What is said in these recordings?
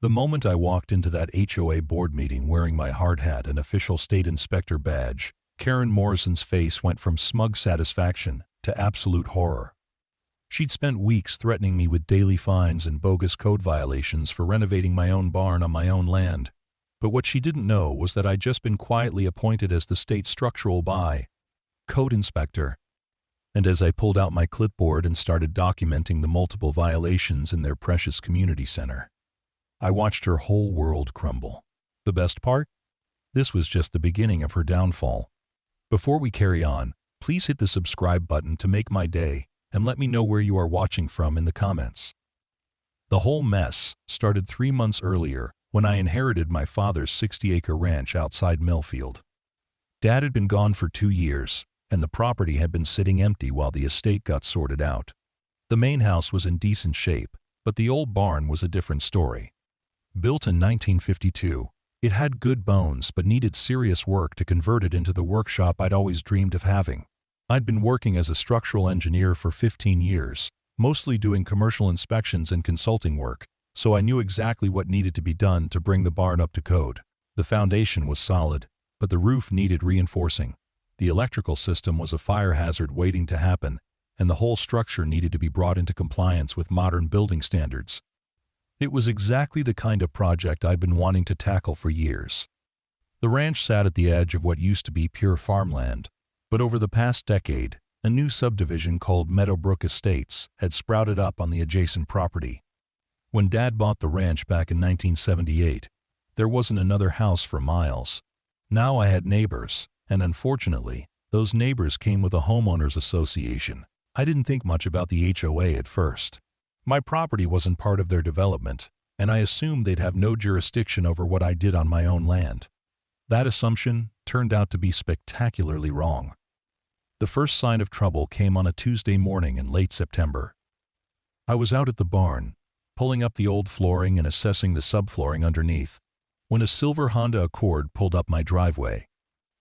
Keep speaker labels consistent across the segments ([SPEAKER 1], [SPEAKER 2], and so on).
[SPEAKER 1] The moment I walked into that HOA board meeting wearing my hard hat and official state inspector badge, Hank Morrison's face went from smug satisfaction to absolute horror. She'd spent weeks threatening me with daily fines and bogus code violations for renovating my own barn on my own land. But what she didn't know was that I'd just been quietly appointed as the state structural code inspector. And as I pulled out my clipboard and started documenting the multiple violations in their precious community center, I watched her whole world crumble. The best part? This was just the beginning of her downfall. Before we carry on, please hit the subscribe button to make my day, and let me know where you are watching from in the comments. The whole mess started 3 months earlier when I inherited my father's 60-acre ranch outside Millfield. Dad had been gone for 2 years, and the property had been sitting empty while the estate got sorted out. The main house was in decent shape, but the old barn was a different story. Built in 1952, it had good bones but needed serious work to convert it into the workshop I'd always dreamed of having. I'd been working as a structural engineer for 15 years, mostly doing commercial inspections and consulting work, so I knew exactly what needed to be done to bring the barn up to code. The foundation was solid, but the roof needed reinforcing. The electrical system was a fire hazard waiting to happen, and the whole structure needed to be brought into compliance with modern building standards. It was exactly the kind of project I'd been wanting to tackle for years. The ranch sat at the edge of what used to be pure farmland, but over the past decade, a new subdivision called Meadowbrook Estates had sprouted up on the adjacent property. When Dad bought the ranch back in 1978, there wasn't another house for miles. Now I had neighbors, and unfortunately, those neighbors came with a homeowners association. I didn't think much about the HOA at first. My property wasn't part of their development, and I assumed they'd have no jurisdiction over what I did on my own land. That assumption turned out to be spectacularly wrong. The first sign of trouble came on a Tuesday morning in late September. I was out at the barn, pulling up the old flooring and assessing the subflooring underneath, when a silver Honda Accord pulled up my driveway.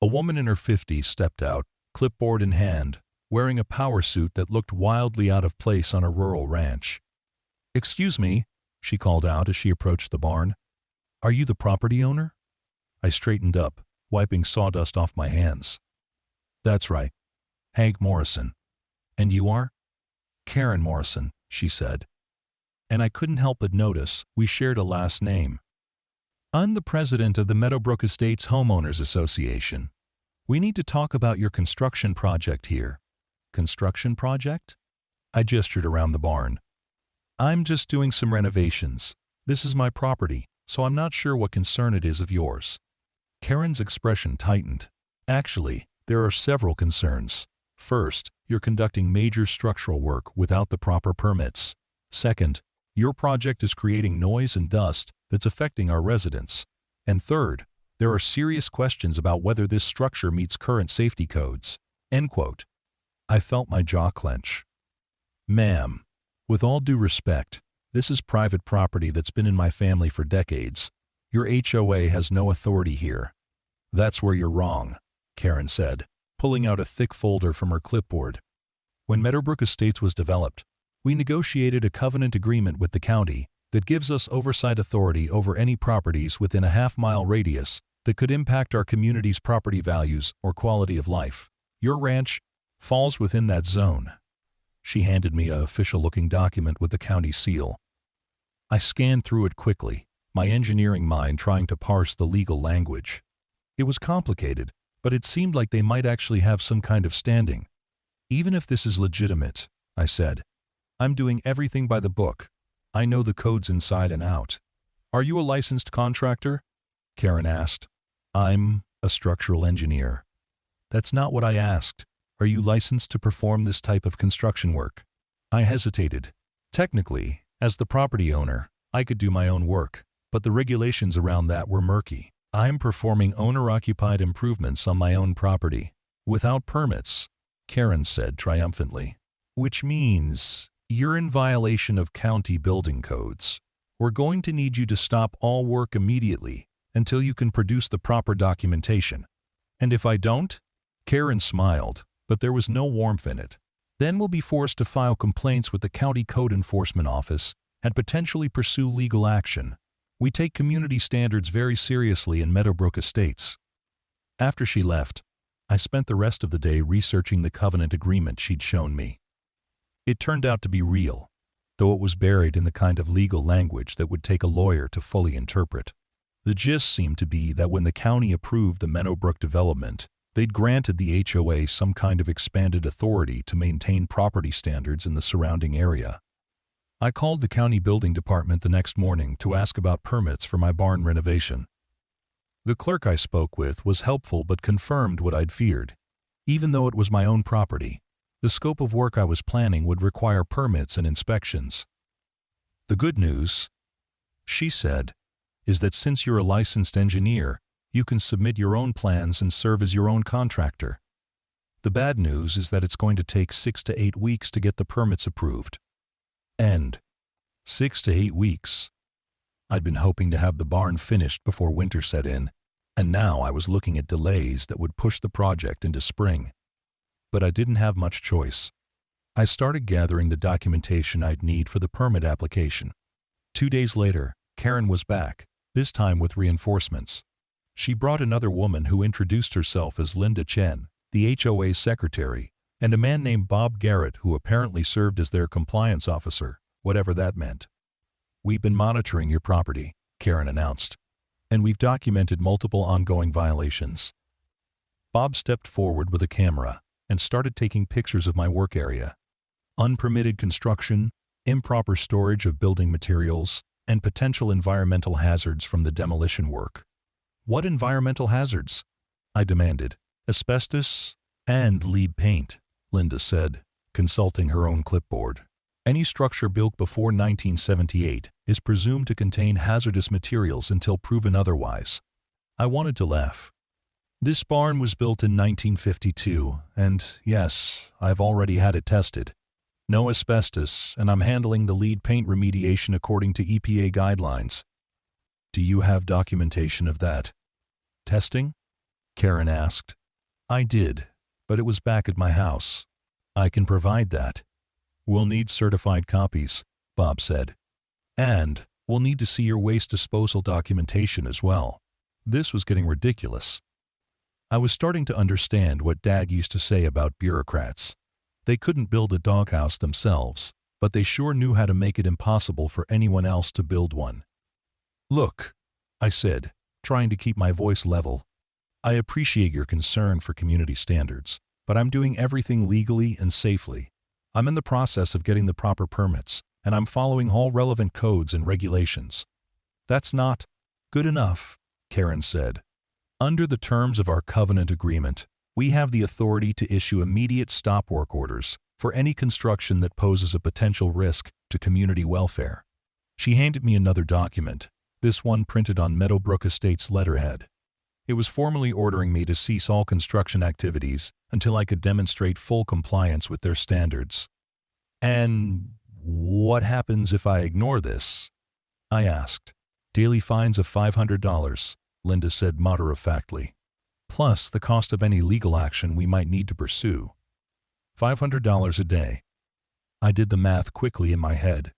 [SPEAKER 1] A woman in her 50s stepped out, clipboard in hand, wearing a power suit that looked wildly out of place on a rural ranch. "Excuse me," she called out as she approached the barn. "Are you the property owner?" I straightened up, wiping sawdust off my hands. "That's right. Hank Morrison." "And you are?" "Hank Morrison," she said. And I couldn't help but notice we shared a last name. "I'm the president of the Meadowbrook Estates Homeowners Association. We need to talk about your construction project here." "Construction project?" I gestured around the barn. "I'm just doing some renovations. This is my property, so I'm not sure what concern it is of yours." Karen's expression tightened. "Actually, there are several concerns. First, you're conducting major structural work without the proper permits. Second, your project is creating noise and dust that's affecting our residents. And third, there are serious questions about whether this structure meets current safety codes." End quote. I felt my jaw clench. "Ma'am, with all due respect, this is private property that's been in my family for decades. Your HOA has no authority here." "That's where you're wrong," Karen said, pulling out a thick folder from her clipboard. "When Meadowbrook Estates was developed, we negotiated a covenant agreement with the county that gives us oversight authority over any properties within a half-mile radius that could impact our community's property values or quality of life. Your ranch falls within that zone." She handed me an official-looking document with the county seal. I scanned through it quickly, my engineering mind trying to parse the legal language. It was complicated, but it seemed like they might actually have some kind of standing. "Even if this is legitimate," I said, "I'm doing everything by the book. I know the codes inside and out." "Are you a licensed contractor?" Karen asked. "I'm a structural engineer." "That's not what I asked. Are you licensed to perform this type of construction work?" I hesitated. Technically, as the property owner, I could do my own work, but the regulations around that were murky. "I'm performing owner-occupied improvements on my own property, without permits," Karen said triumphantly. "Which means you're in violation of county building codes. We're going to need you to stop all work immediately until you can produce the proper documentation." "And if I don't?" Karen smiled, but there was no warmth in it. "Then we'll be forced to file complaints with the county code enforcement office and potentially pursue legal action. We take community standards very seriously in Meadowbrook Estates." After she left, I spent the rest of the day researching the covenant agreement she'd shown me. It turned out to be real, though it was buried in the kind of legal language that would take a lawyer to fully interpret. The gist seemed to be that when the county approved the Meadowbrook development, they'd granted the HOA some kind of expanded authority to maintain property standards in the surrounding area. I called the county building department the next morning to ask about permits for my barn renovation. The clerk I spoke with was helpful but confirmed what I'd feared. Even though it was my own property, the scope of work I was planning would require permits and inspections. "The good news," she said, "is that since you're a licensed engineer, you can submit your own plans and serve as your own contractor. The bad news is that it's going to take 6 to 8 weeks to get the permits approved." And 6 to 8 weeks. I'd been hoping to have the barn finished before winter set in, and now I was looking at delays that would push the project into spring. But I didn't have much choice. I started gathering the documentation I'd need for the permit application. 2 days later, Karen was back, this time with reinforcements. She brought another woman who introduced herself as Linda Chen, the HOA secretary, and a man named Bob Garrett who apparently served as their compliance officer, whatever that meant. "We've been monitoring your property," Karen announced, "and we've documented multiple ongoing violations." Bob stepped forward with a camera and started taking pictures of my work area. Unpermitted construction, improper storage of building materials, and potential environmental hazards from the demolition work. "What environmental hazards?" I demanded. "Asbestos and lead paint," Linda said, consulting her own clipboard. "Any structure built before 1978 is presumed to contain hazardous materials until proven otherwise." I wanted to laugh. "This barn was built in 1952, and yes, I've already had it tested. No asbestos, and I'm handling the lead paint remediation according to EPA guidelines." "Do you have documentation of that testing?" Karen asked. I did, but it was back at my house. "I can provide that." "We'll need certified copies," Bob said. "And we'll need to see your waste disposal documentation as well." This was getting ridiculous. I was starting to understand what Dad used to say about bureaucrats. They couldn't build a doghouse themselves, but they sure knew how to make it impossible for anyone else to build one. "Look," I said, trying to keep my voice level, "I appreciate your concern for community standards, but I'm doing everything legally and safely. I'm in the process of getting the proper permits, and I'm following all relevant codes and regulations." "That's not good enough," Karen said. "Under the terms of our covenant agreement, we have the authority to issue immediate stop work orders for any construction that poses a potential risk to community welfare." She handed me another document, this one printed on Meadowbrook Estates letterhead. It was formally ordering me to cease all construction activities until I could demonstrate full compliance with their standards. "And what happens if I ignore this?" I asked. "Daily fines of $500, Linda said matter-of-factly, "plus the cost of any legal action we might need to pursue. $500 a day." I did the math quickly in my head.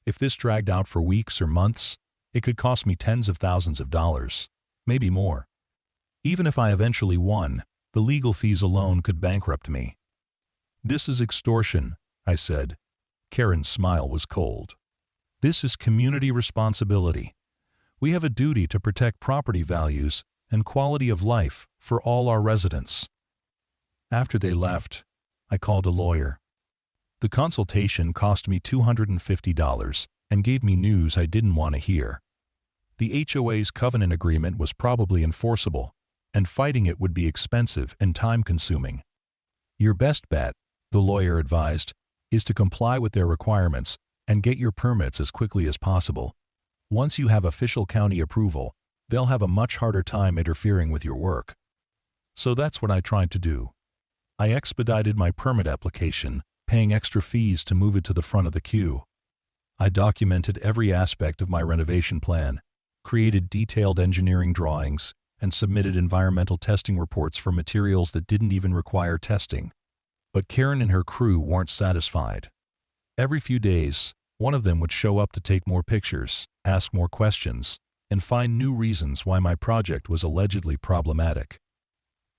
[SPEAKER 1] If this dragged out for weeks or months, it could cost me tens of thousands of dollars, maybe more. Even if I eventually won, the legal fees alone could bankrupt me. "This is extortion," I said. Karen's smile was cold. "This is community responsibility. We have a duty to protect property values and quality of life for all our residents." After they left, I called a lawyer. The consultation cost me $250 and gave me news I didn't want to hear. The HOA's covenant agreement was probably enforceable, and fighting it would be expensive and time-consuming. "Your best bet," the lawyer advised, "is to comply with their requirements and get your permits as quickly as possible. Once you have official county approval, they'll have a much harder time interfering with your work." So that's what I tried to do. I expedited my permit application, paying extra fees to move it to the front of the queue. I documented every aspect of my renovation plan, created detailed engineering drawings, and submitted environmental testing reports for materials that didn't even require testing. But Karen and her crew weren't satisfied. Every few days, One of them would show up to take more pictures, ask more questions, and find new reasons why my project was allegedly problematic.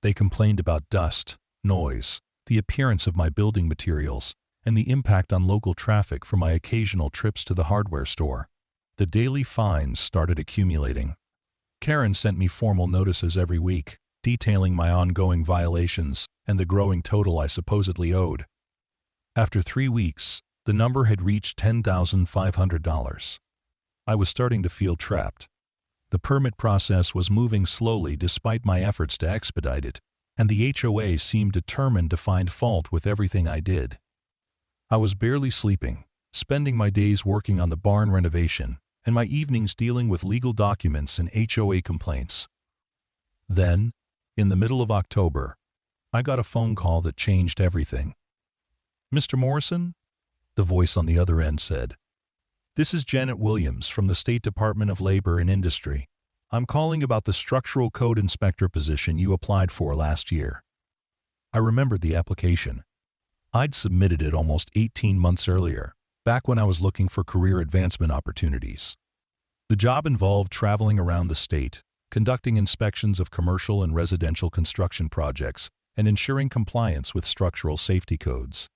[SPEAKER 1] They complained about dust, noise, the appearance of my building materials, and the impact on local traffic from my occasional trips to the hardware store. The daily fines started accumulating. Karen sent me formal notices every week, detailing my ongoing violations and the growing total I supposedly owed. After 3 weeks, the number had reached $10,500. I was starting to feel trapped. The permit process was moving slowly despite my efforts to expedite it, and the HOA seemed determined to find fault with everything I did. I was barely sleeping, spending my days working on the barn renovation, and my evenings dealing with legal documents and HOA complaints. Then, in the middle of October, I got a phone call that changed everything. "Mr. Morrison?" the voice on the other end said. "This is Janet Williams from the State Department of Labor and Industry. I'm calling about the structural code inspector position you applied for last year." I remembered the application. I'd submitted it almost 18 months earlier, back when I was looking for career advancement opportunities. The job involved traveling around the state, conducting inspections of commercial and residential construction projects, and ensuring compliance with structural safety codes.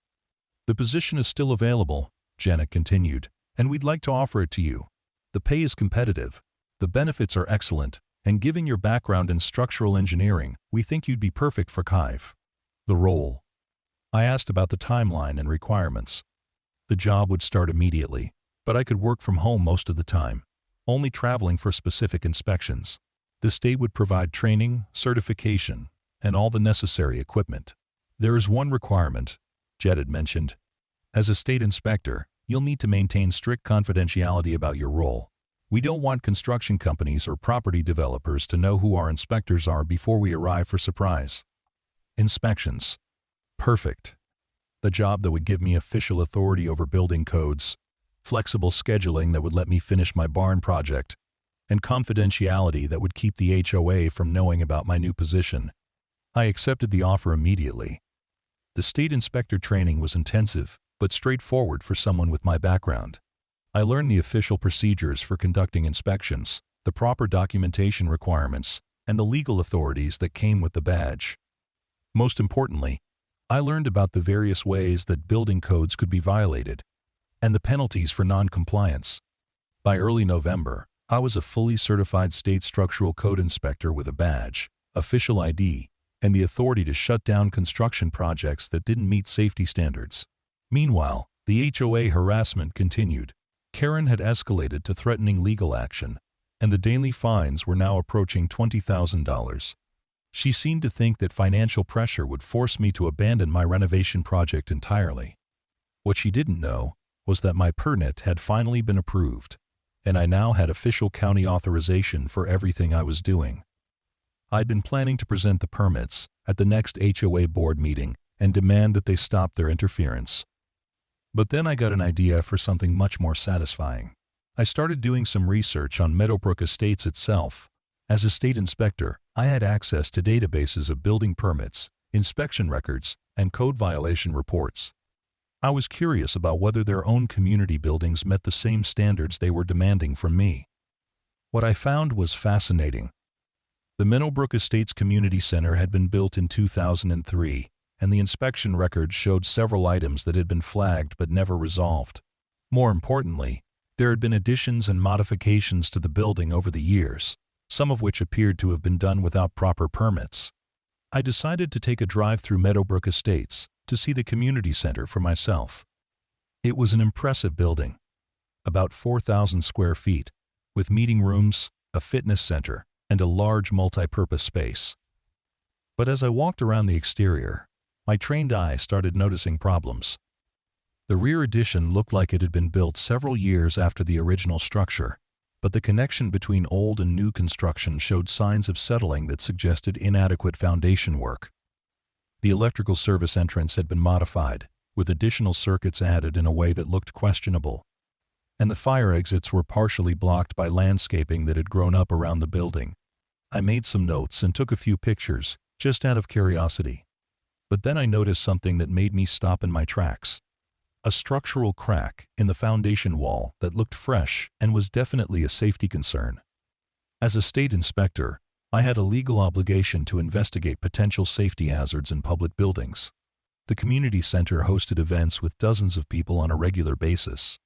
[SPEAKER 1] "The position is still available," Janet continued, "and we'd like to offer it to you. The pay is competitive, the benefits are excellent, and given your background in structural engineering, we think you'd be perfect for CIV." The role. I asked about the timeline and requirements. The job would start immediately, but I could work from home most of the time, only traveling for specific inspections. The state would provide training, certification, and all the necessary equipment. "There is one requirement," Jed had mentioned. "As a state inspector, you'll need to maintain strict confidentiality about your role. We don't want construction companies or property developers to know who our inspectors are before we arrive for surprise." Inspections. Perfect. The job that would give me official authority over building codes, flexible scheduling that would let me finish my barn project, and confidentiality that would keep the HOA from knowing about my new position. I accepted the offer immediately. The state inspector training was intensive, but straightforward for someone with my background. I learned the official procedures for conducting inspections, the proper documentation requirements, and the legal authorities that came with the badge. Most importantly, I learned about the various ways that building codes could be violated, and the penalties for non-compliance. By early November, I was a fully certified state structural code inspector with a badge, official ID, and the authority to shut down construction projects that didn't meet safety standards. Meanwhile, the HOA harassment continued. Karen had escalated to threatening legal action, and the daily fines were now approaching $20,000. She seemed to think that financial pressure would force me to abandon my renovation project entirely. What she didn't know was that my permit had finally been approved, and I now had official county authorization for everything I was doing. I'd been planning to present the permits at the next HOA board meeting and demand that they stop their interference. But then I got an idea for something much more satisfying. I started doing some research on Meadowbrook Estates itself. As a state inspector, I had access to databases of building permits, inspection records, and code violation reports. I was curious about whether their own community buildings met the same standards they were demanding from me. What I found was fascinating. The Meadowbrook Estates Community Center had been built in 2003, and the inspection records showed several items that had been flagged but never resolved. More importantly, there had been additions and modifications to the building over the years, some of which appeared to have been done without proper permits. I decided to take a drive through Meadowbrook Estates to see the community center for myself. It was an impressive building, about 4,000 square feet, with meeting rooms, a fitness center, and a large multi-purpose space. But as I walked around the exterior, my trained eye started noticing problems. The rear addition looked like it had been built several years after the original structure, but the connection between old and new construction showed signs of settling that suggested inadequate foundation work. The electrical service entrance had been modified, with additional circuits added in a way that looked questionable, and the fire exits were partially blocked by landscaping that had grown up around the building. I made some notes and took a few pictures, just out of curiosity. But then I noticed something that made me stop in my tracks. A structural crack in the foundation wall that looked fresh and was definitely a safety concern. As a state inspector, I had a legal obligation to investigate potential safety hazards in public buildings. The community center hosted events with dozens of people on a regular basis.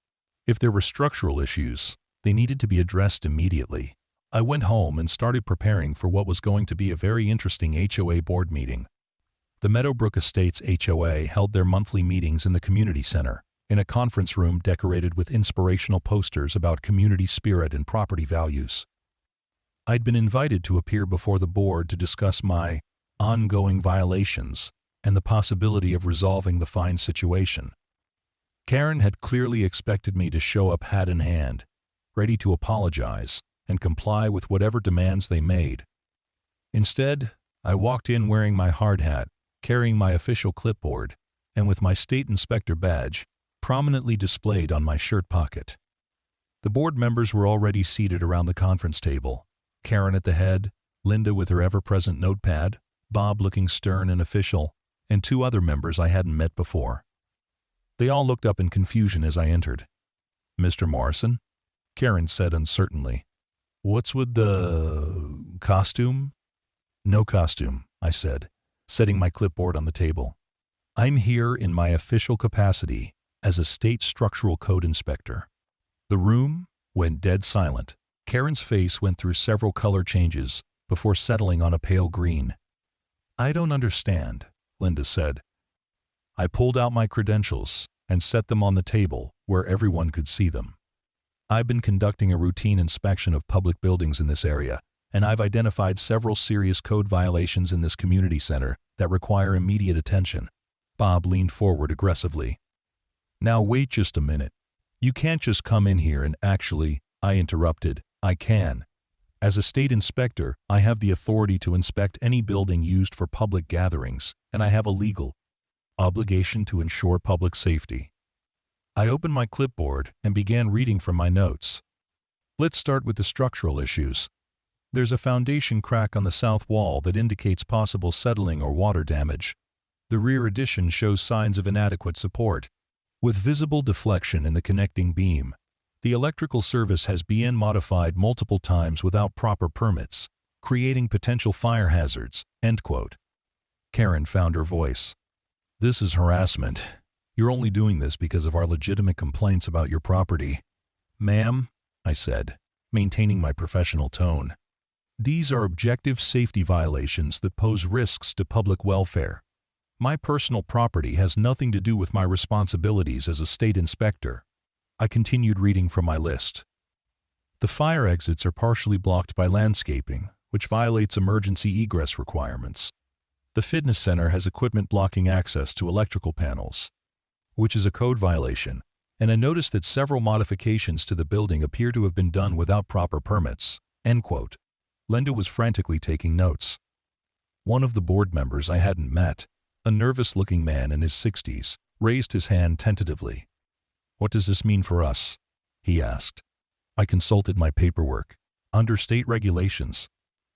[SPEAKER 1] If there were structural issues, they needed to be addressed immediately. I went home and started preparing for what was going to be a very interesting HOA board meeting. The Meadowbrook Estates HOA held their monthly meetings in the community center, in a conference room decorated with inspirational posters about community spirit and property values. I'd been invited to appear before the board to discuss my ongoing violations and the possibility of resolving the fine situation. Karen had clearly expected me to show up hat in hand, ready to apologize and comply with whatever demands they made. Instead, I walked in wearing my hard hat, carrying my official clipboard, and with my state inspector badge prominently displayed on my shirt pocket. The board members were already seated around the conference table, Karen at the head, Linda with her ever-present notepad, Bob looking stern and official, and two other members I hadn't met before. They all looked up in confusion as I entered. "Mr. Morrison?" Karen said uncertainly. "What's with the costume?" "No costume," I said, setting my clipboard on the table. "I'm here in my official capacity as a state structural code inspector." The room went dead silent. Karen's face went through several color changes before settling on a pale green. "I don't understand," Linda said. I pulled out my credentials and set them on the table where everyone could see them. "I've been conducting a routine inspection of public buildings in this area, and I've identified several serious code violations in this community center that require immediate attention." Bob leaned forward aggressively. "Now wait just a minute. You can't just come in here and actually," I interrupted. "I can. As a state inspector, I have the authority to inspect any building used for public gatherings, and I have a legal obligation to ensure public safety." I opened my clipboard and began reading from my notes. "Let's start with the structural issues. There's a foundation crack on the south wall that indicates possible settling or water damage. The rear addition shows signs of inadequate support, with visible deflection in the connecting beam. The electrical service has been modified multiple times without proper permits, creating potential fire hazards." End quote. Karen found her voice. "This is harassment. You're only doing this because of our legitimate complaints about your property." "Ma'am," I said, maintaining my professional tone, "these are objective safety violations that pose risks to public welfare. My personal property has nothing to do with my responsibilities as a state inspector." I continued reading from my list. "The fire exits are partially blocked by landscaping, which violates emergency egress requirements. The fitness center has equipment blocking access to electrical panels, which is a code violation, and I noticed that several modifications to the building appear to have been done without proper permits." End quote. Linda was frantically taking notes. One of the board members I hadn't met, a nervous-looking man in his 60s, raised his hand tentatively. "What does this mean for us?" he asked. I consulted my paperwork. Under state regulations,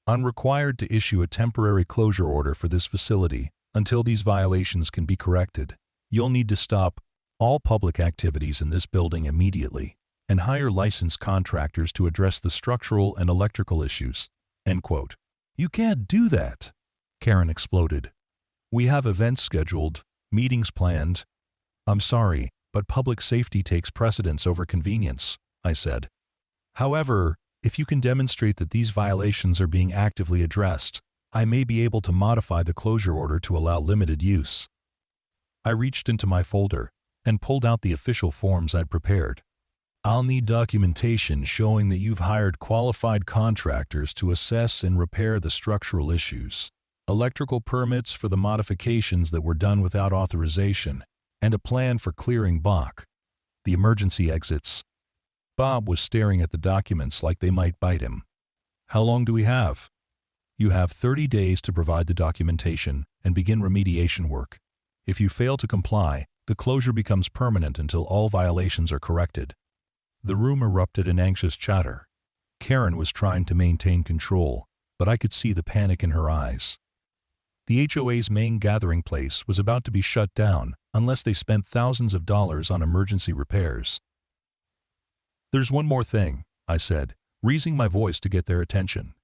[SPEAKER 1] I'm required to issue a temporary closure order for this facility until these violations can be corrected. You'll need to stop all public activities in this building immediately and hire licensed contractors to address the structural and electrical issues." End quote. "You can't do that," Karen exploded. "We have events scheduled, meetings planned." "I'm sorry, but public safety takes precedence over convenience," I said. "However, if you can demonstrate that these violations are being actively addressed, I may be able to modify the closure order to allow limited use." I reached into my folder and pulled out the official forms I'd prepared. "I'll need documentation showing that you've hired qualified contractors to assess and repair the structural issues, electrical permits for the modifications that were done without authorization, and a plan for clearing the emergency exits." Bob was staring at the documents like they might bite him. "How long do we have?" "You have 30 days to provide the documentation and begin remediation work. If you fail to comply, the closure becomes permanent until all violations are corrected." The room erupted in anxious chatter. Karen was trying to maintain control, but I could see the panic in her eyes. The HOA's main gathering place was about to be shut down unless they spent thousands of dollars on emergency repairs. "There's one more thing," I said, raising my voice to get their attention.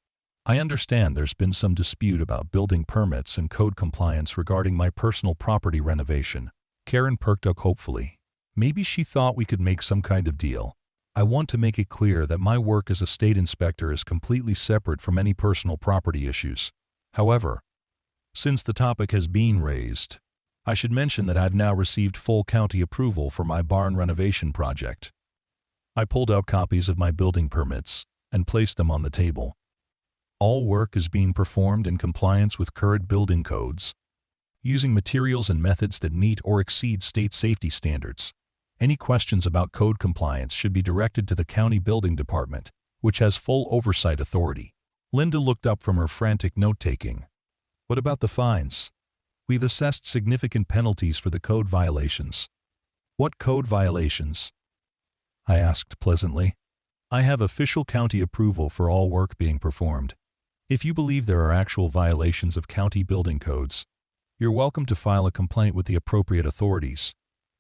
[SPEAKER 1] "I understand there's been some dispute about building permits and code compliance regarding my personal property renovation." Karen perked up hopefully. Maybe she thought we could make some kind of deal. "I want to make it clear that my work as a state inspector is completely separate from any personal property issues. However, since the topic has been raised, I should mention that I've now received full county approval for my barn renovation project." I pulled out copies of my building permits and placed them on the table. "All work is being performed in compliance with current building codes, using materials and methods that meet or exceed state safety standards. Any questions about code compliance should be directed to the county building department, which has full oversight authority." Linda looked up from her frantic note-taking. "What about the fines? We've assessed significant penalties for the code violations." "What code violations?" I asked pleasantly. "I have official county approval for all work being performed. If you believe there are actual violations of county building codes, you're welcome to file a complaint with the appropriate authorities.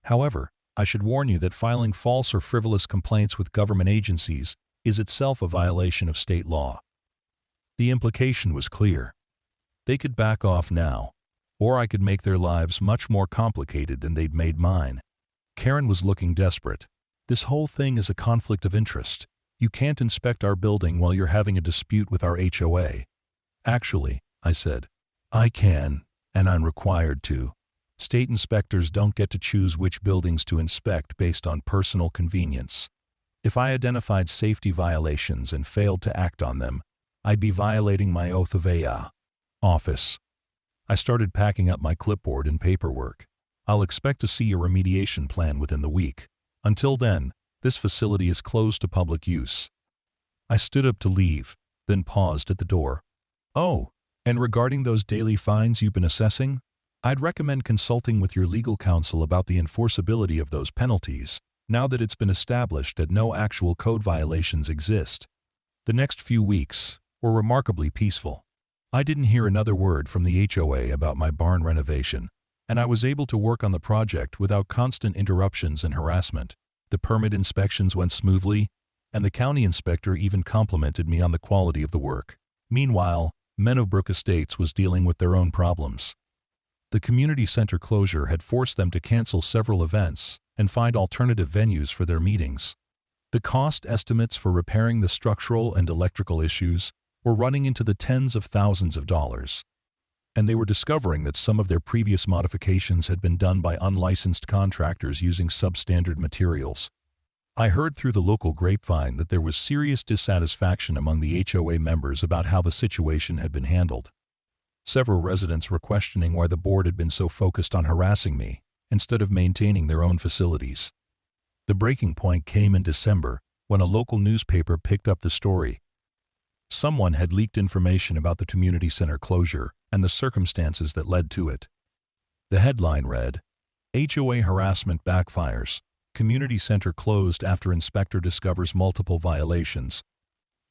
[SPEAKER 1] However, I should warn you that filing false or frivolous complaints with government agencies is itself a violation of state law." The implication was clear. They could back off now, or I could make their lives much more complicated than they'd made mine. Karen was looking desperate. "This whole thing is a conflict of interest. You can't inspect our building while you're having a dispute with our HOA." "Actually," I said, "I can, and I'm required to. State inspectors don't get to choose which buildings to inspect based on personal convenience. If I identified safety violations and failed to act on them, I'd be violating my oath of office." I started packing up my clipboard and paperwork. "I'll expect to see your remediation plan within the week. Until then, this facility is closed to public use." I stood up to leave, then paused at the door. "Oh, and regarding those daily fines you've been assessing, I'd recommend consulting with your legal counsel about the enforceability of those penalties, now that it's been established that no actual code violations exist." The next few weeks were remarkably peaceful. I didn't hear another word from the HOA about my barn renovation, and I was able to work on the project without constant interruptions and harassment. The permit inspections went smoothly, and the county inspector even complimented me on the quality of the work. Meanwhile, Meadowbrook Estates was dealing with their own problems. The community center closure had forced them to cancel several events and find alternative venues for their meetings. The cost estimates for repairing the structural and electrical issues were running into the tens of thousands of dollars, and they were discovering that some of their previous modifications had been done by unlicensed contractors using substandard materials. I heard through the local grapevine that there was serious dissatisfaction among the HOA members about how the situation had been handled. Several residents were questioning why the board had been so focused on harassing me instead of maintaining their own facilities. The breaking point came in December when a local newspaper picked up the story. Someone had leaked information about the community center closure and the circumstances that led to it. The headline read, "HOA harassment backfires. Community center closed after inspector discovers multiple violations."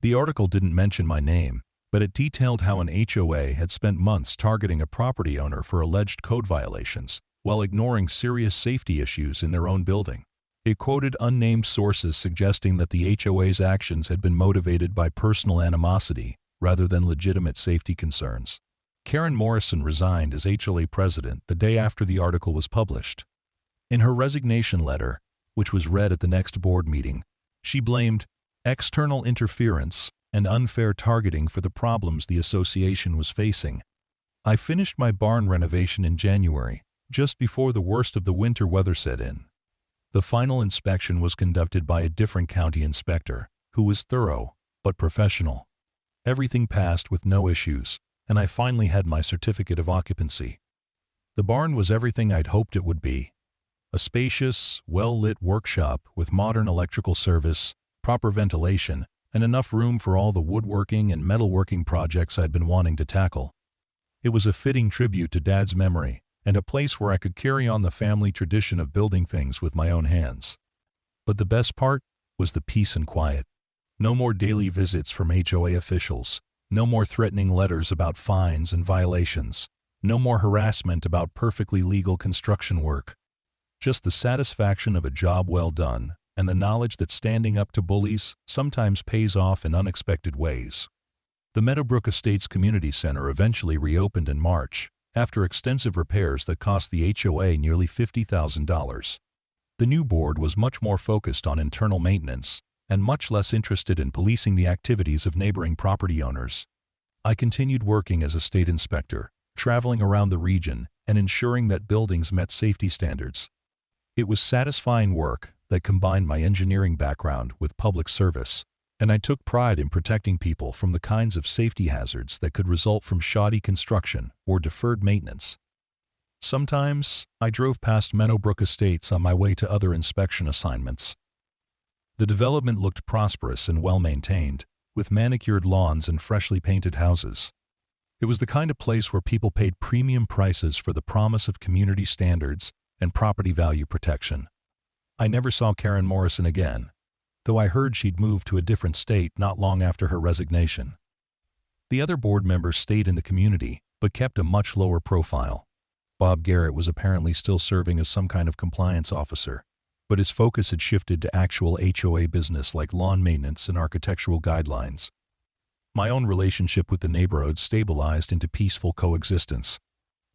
[SPEAKER 1] The article didn't mention my name, but it detailed how an HOA had spent months targeting a property owner for alleged code violations, while ignoring serious safety issues in their own building. It quoted unnamed sources suggesting that the HOA's actions had been motivated by personal animosity rather than legitimate safety concerns. Karen Morrison resigned as HOA president the day after the article was published. In her resignation letter, which was read at the next board meeting, she blamed external interference and unfair targeting for the problems the association was facing. I finished my barn renovation in January, just before the worst of the winter weather set in. The final inspection was conducted by a different county inspector, who was thorough but professional. Everything passed with no issues, and I finally had my certificate of occupancy. The barn was everything I'd hoped it would be. A spacious, well-lit workshop with modern electrical service, proper ventilation, and enough room for all the woodworking and metalworking projects I'd been wanting to tackle. It was a fitting tribute to Dad's memory, and a place where I could carry on the family tradition of building things with my own hands. But the best part was the peace and quiet. No more daily visits from HOA officials, no more threatening letters about fines and violations. No more harassment about perfectly legal construction work. Just the satisfaction of a job well done, and the knowledge that standing up to bullies sometimes pays off in unexpected ways. The Meadowbrook Estates Community Center eventually reopened in March, after extensive repairs that cost the HOA nearly $50,000. The new board was much more focused on internal maintenance, and much less interested in policing the activities of neighboring property owners. I continued working as a state inspector, traveling around the region and ensuring that buildings met safety standards. It was satisfying work that combined my engineering background with public service, and I took pride in protecting people from the kinds of safety hazards that could result from shoddy construction or deferred maintenance. Sometimes, I drove past Meadowbrook Estates on my way to other inspection assignments. The development looked prosperous and well-maintained, with manicured lawns and freshly painted houses. It was the kind of place where people paid premium prices for the promise of community standards and property value protection. I never saw Karen Morrison again, though I heard she'd moved to a different state not long after her resignation. The other board members stayed in the community, but kept a much lower profile. Bob Garrett was apparently still serving as some kind of compliance officer, but his focus had shifted to actual HOA business like lawn maintenance and architectural guidelines. My own relationship with the neighborhood stabilized into peaceful coexistence.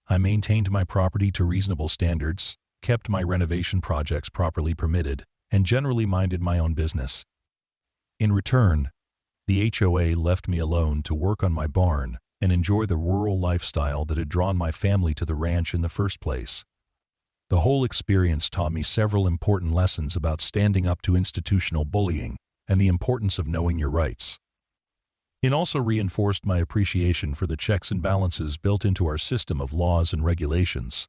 [SPEAKER 1] I maintained my property to reasonable standards, kept my renovation projects properly permitted, and generally minded my own business. In return, the HOA left me alone to work on my barn and enjoy the rural lifestyle that had drawn my family to the ranch in the first place. The whole experience taught me several important lessons about standing up to institutional bullying and the importance of knowing your rights. It also reinforced my appreciation for the checks and balances built into our system of laws and regulations.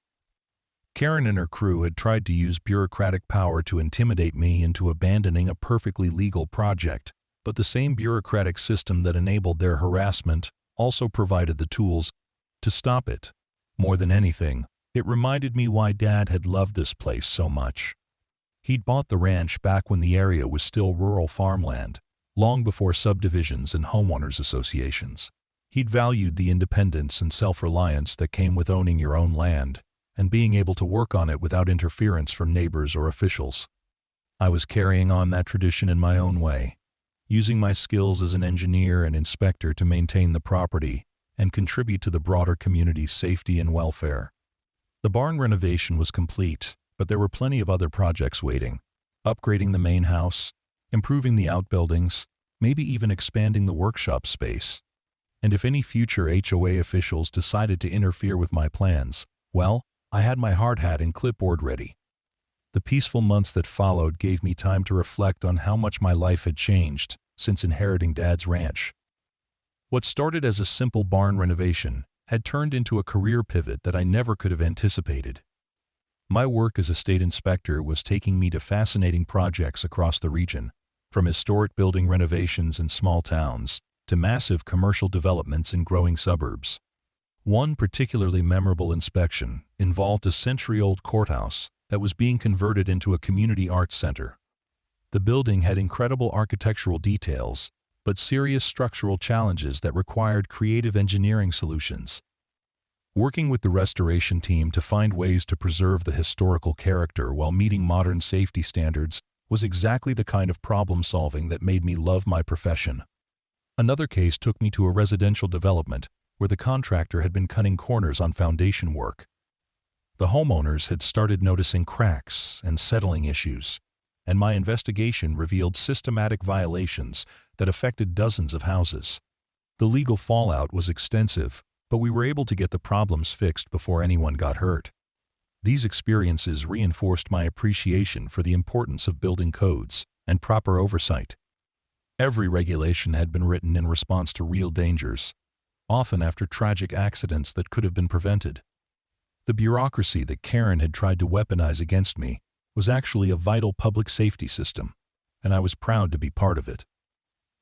[SPEAKER 1] Karen and her crew had tried to use bureaucratic power to intimidate me into abandoning a perfectly legal project, but the same bureaucratic system that enabled their harassment also provided the tools to stop it. More than anything, it reminded me why Dad had loved this place so much. He'd bought the ranch back when the area was still rural farmland, long before subdivisions and homeowners associations. He'd valued the independence and self-reliance that came with owning your own land and being able to work on it without interference from neighbors or officials. I was carrying on that tradition in my own way, using my skills as an engineer and inspector to maintain the property and contribute to the broader community's safety and welfare. The barn renovation was complete, but there were plenty of other projects waiting: upgrading the main house, improving the outbuildings, maybe even expanding the workshop space. And if any future HOA officials decided to interfere with my plans, well, I had my hard hat and clipboard ready. The peaceful months that followed gave me time to reflect on how much my life had changed since inheriting Dad's ranch. What started as a simple barn renovation had turned into a career pivot that I never could have anticipated. My work as a state inspector was taking me to fascinating projects across the region, from historic building renovations in small towns to massive commercial developments in growing suburbs. One particularly memorable inspection involved a century-old courthouse that was being converted into a community arts center. The building had incredible architectural details, but serious structural challenges that required creative engineering solutions. Working with the restoration team to find ways to preserve the historical character while meeting modern safety standards was exactly the kind of problem-solving that made me love my profession. Another case took me to a residential development where the contractor had been cutting corners on foundation work. The homeowners had started noticing cracks and settling issues, and my investigation revealed systematic violations that affected dozens of houses. The legal fallout was extensive, but we were able to get the problems fixed before anyone got hurt. These experiences reinforced my appreciation for the importance of building codes and proper oversight. Every regulation had been written in response to real dangers, often after tragic accidents that could have been prevented. The bureaucracy that Karen had tried to weaponize against me was actually a vital public safety system, and I was proud to be part of it.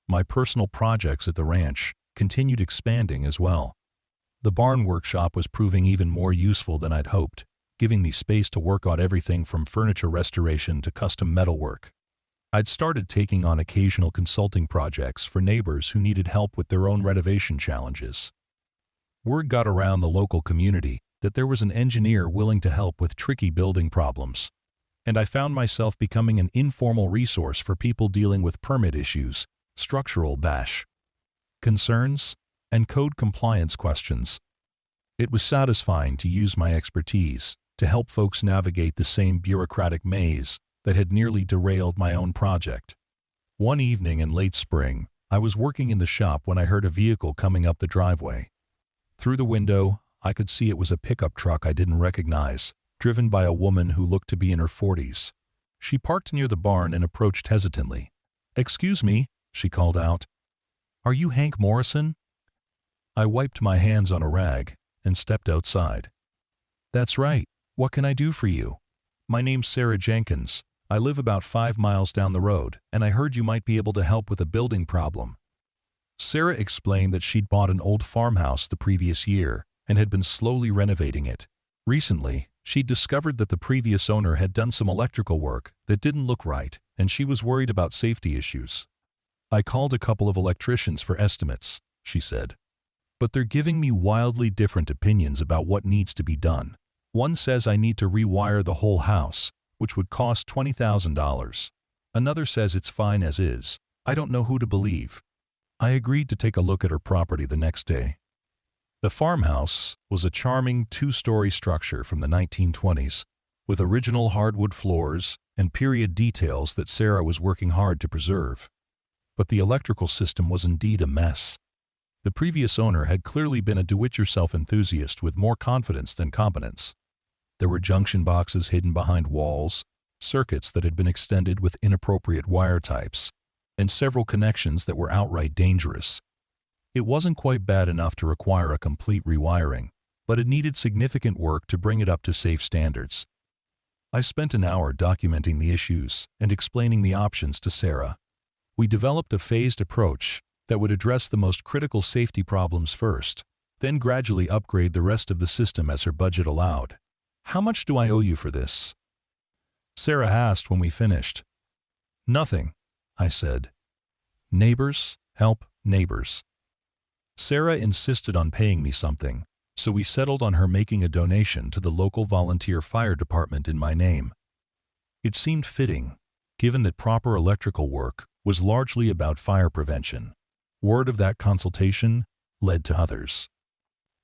[SPEAKER 1] My personal projects at the ranch continued expanding as well. The barn workshop was proving even more useful than I'd hoped, giving me space to work on everything from furniture restoration to custom metalwork. I'd started taking on occasional consulting projects for neighbors who needed help with their own renovation challenges. Word got around the local community that there was an engineer willing to help with tricky building problems, and I found myself becoming an informal resource for people dealing with permit issues, structural concerns, and code compliance questions. It was satisfying to use my expertise to help folks navigate the same bureaucratic maze that had nearly derailed my own project. One evening in late spring, I was working in the shop when I heard a vehicle coming up the driveway. Through the window, I could see it was a pickup truck I didn't recognize, driven by a woman who looked to be in her 40s. She parked near the barn and approached hesitantly. "Excuse me," she called out. "Are you Hank Morrison?" I wiped my hands on a rag and stepped outside. "That's right. What can I do for you? My name's Sarah Jenkins. I live about 5 miles down the road, and I heard you might be able to help with a building problem." Sarah explained that she'd bought an old farmhouse the previous year and had been slowly renovating it. Recently, she'd discovered that the previous owner had done some electrical work that didn't look right, and she was worried about safety issues. "I called a couple of electricians for estimates," she said, "but they're giving me wildly different opinions about what needs to be done. One says I need to rewire the whole house, which would cost $20,000. Another says it's fine as is. I don't know who to believe." I agreed to take a look at her property the next day. The farmhouse was a charming 2-story structure from the 1920s, with original hardwood floors and period details that Sarah was working hard to preserve. But the electrical system was indeed a mess. The previous owner had clearly been a do-it-yourself enthusiast with more confidence than competence. There were junction boxes hidden behind walls, circuits that had been extended with inappropriate wire types, and several connections that were outright dangerous. It wasn't quite bad enough to require a complete rewiring, but it needed significant work to bring it up to safe standards. I spent an hour documenting the issues and explaining the options to Sarah. We developed a phased approach that would address the most critical safety problems first, then gradually upgrade the rest of the system as her budget allowed. "How much do I owe you for this?" Sarah asked when we finished. "Nothing," I said. "Neighbors help neighbors." Sarah insisted on paying me something, so we settled on her making a donation to the local volunteer fire department in my name. It seemed fitting, given that proper electrical work was largely about fire prevention. Word of that consultation led to others.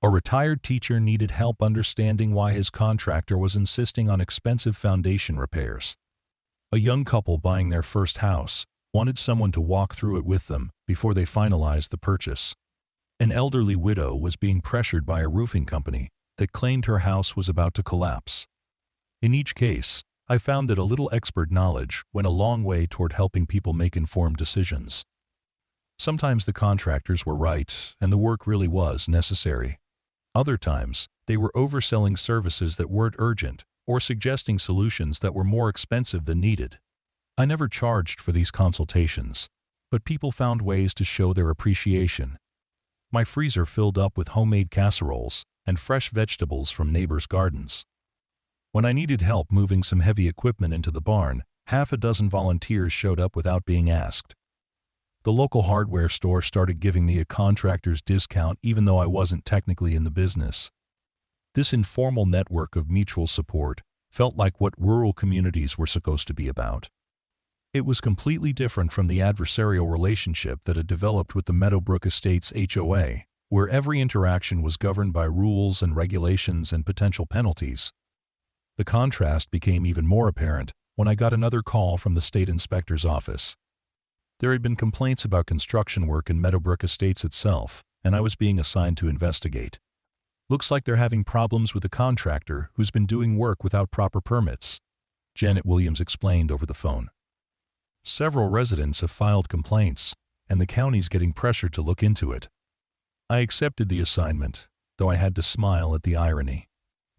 [SPEAKER 1] A retired teacher needed help understanding why his contractor was insisting on expensive foundation repairs. A young couple buying their first house wanted someone to walk through it with them before they finalized the purchase. An elderly widow was being pressured by a roofing company that claimed her house was about to collapse. In each case, I found that a little expert knowledge went a long way toward helping people make informed decisions. Sometimes the contractors were right and the work really was necessary. Other times, they were overselling services that weren't urgent or suggesting solutions that were more expensive than needed. I never charged for these consultations, but people found ways to show their appreciation. My freezer filled up with homemade casseroles and fresh vegetables from neighbors' gardens. When I needed help moving some heavy equipment into the barn, 6 volunteers showed up without being asked. The local hardware store started giving me a contractor's discount even though I wasn't technically in the business. This informal network of mutual support felt like what rural communities were supposed to be about. It was completely different from the adversarial relationship that had developed with the Meadowbrook Estates HOA, where every interaction was governed by rules and regulations and potential penalties. The contrast became even more apparent when I got another call from the state inspector's office. There had been complaints about construction work in Meadowbrook Estates itself, and I was being assigned to investigate. "Looks like they're having problems with a contractor who's been doing work without proper permits," Janet Williams explained over the phone. "Several residents have filed complaints, and the county's getting pressured to look into it." I accepted the assignment, though I had to smile at the irony.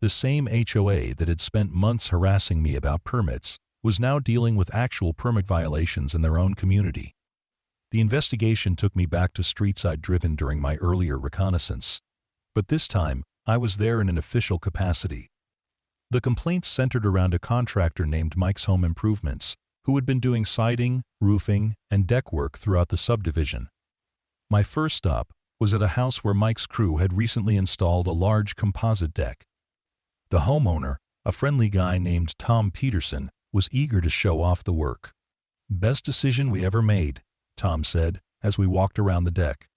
[SPEAKER 1] The same HOA that had spent months harassing me about permits was now dealing with actual permit violations in their own community. The investigation took me back to streets I'd driven during my earlier reconnaissance, but this time I was there in an official capacity. The complaints centered around a contractor named Mike's Home Improvements, who had been doing siding, roofing, and deck work throughout the subdivision. My first stop was at a house where Mike's crew had recently installed a large composite deck. The homeowner, a friendly guy named Tom Peterson, was eager to show off the work. "Best decision we ever made," Tom said as we walked around the deck.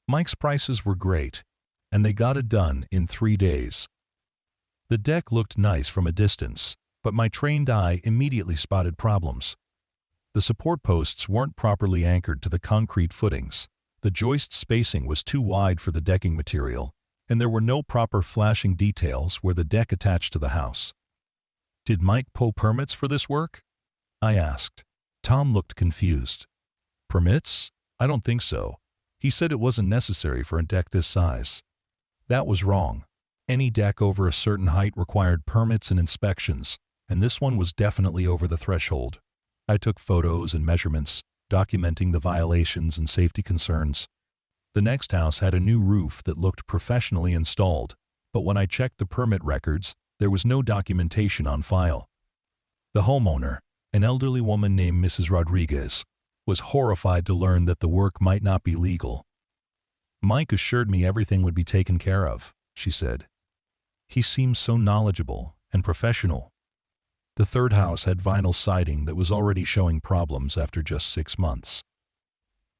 [SPEAKER 1] Mike's prices were great, and they got it done in 3 days. The deck looked nice from a distance, but my trained eye immediately spotted problems. The support posts weren't properly anchored to the concrete footings, the joist spacing was too wide for the decking material, and there were no proper flashing details where the deck attached to the house. "Did Mike pull permits for this work?" I asked. Tom looked confused. "Permits? I don't think so. He said it wasn't necessary for a deck this size." That was wrong. Any deck over a certain height required permits and inspections, and this one was definitely over the threshold. I took photos and measurements, documenting the violations and safety concerns. The next house had a new roof that looked professionally installed, but when I checked the permit records, there was no documentation on file. The homeowner, an elderly woman named Mrs. Rodriguez, was horrified to learn that the work might not be legal. "Mike assured me everything would be taken care of," she said. "He seemed so knowledgeable and professional." The third house had vinyl siding that was already showing problems after just 6 months.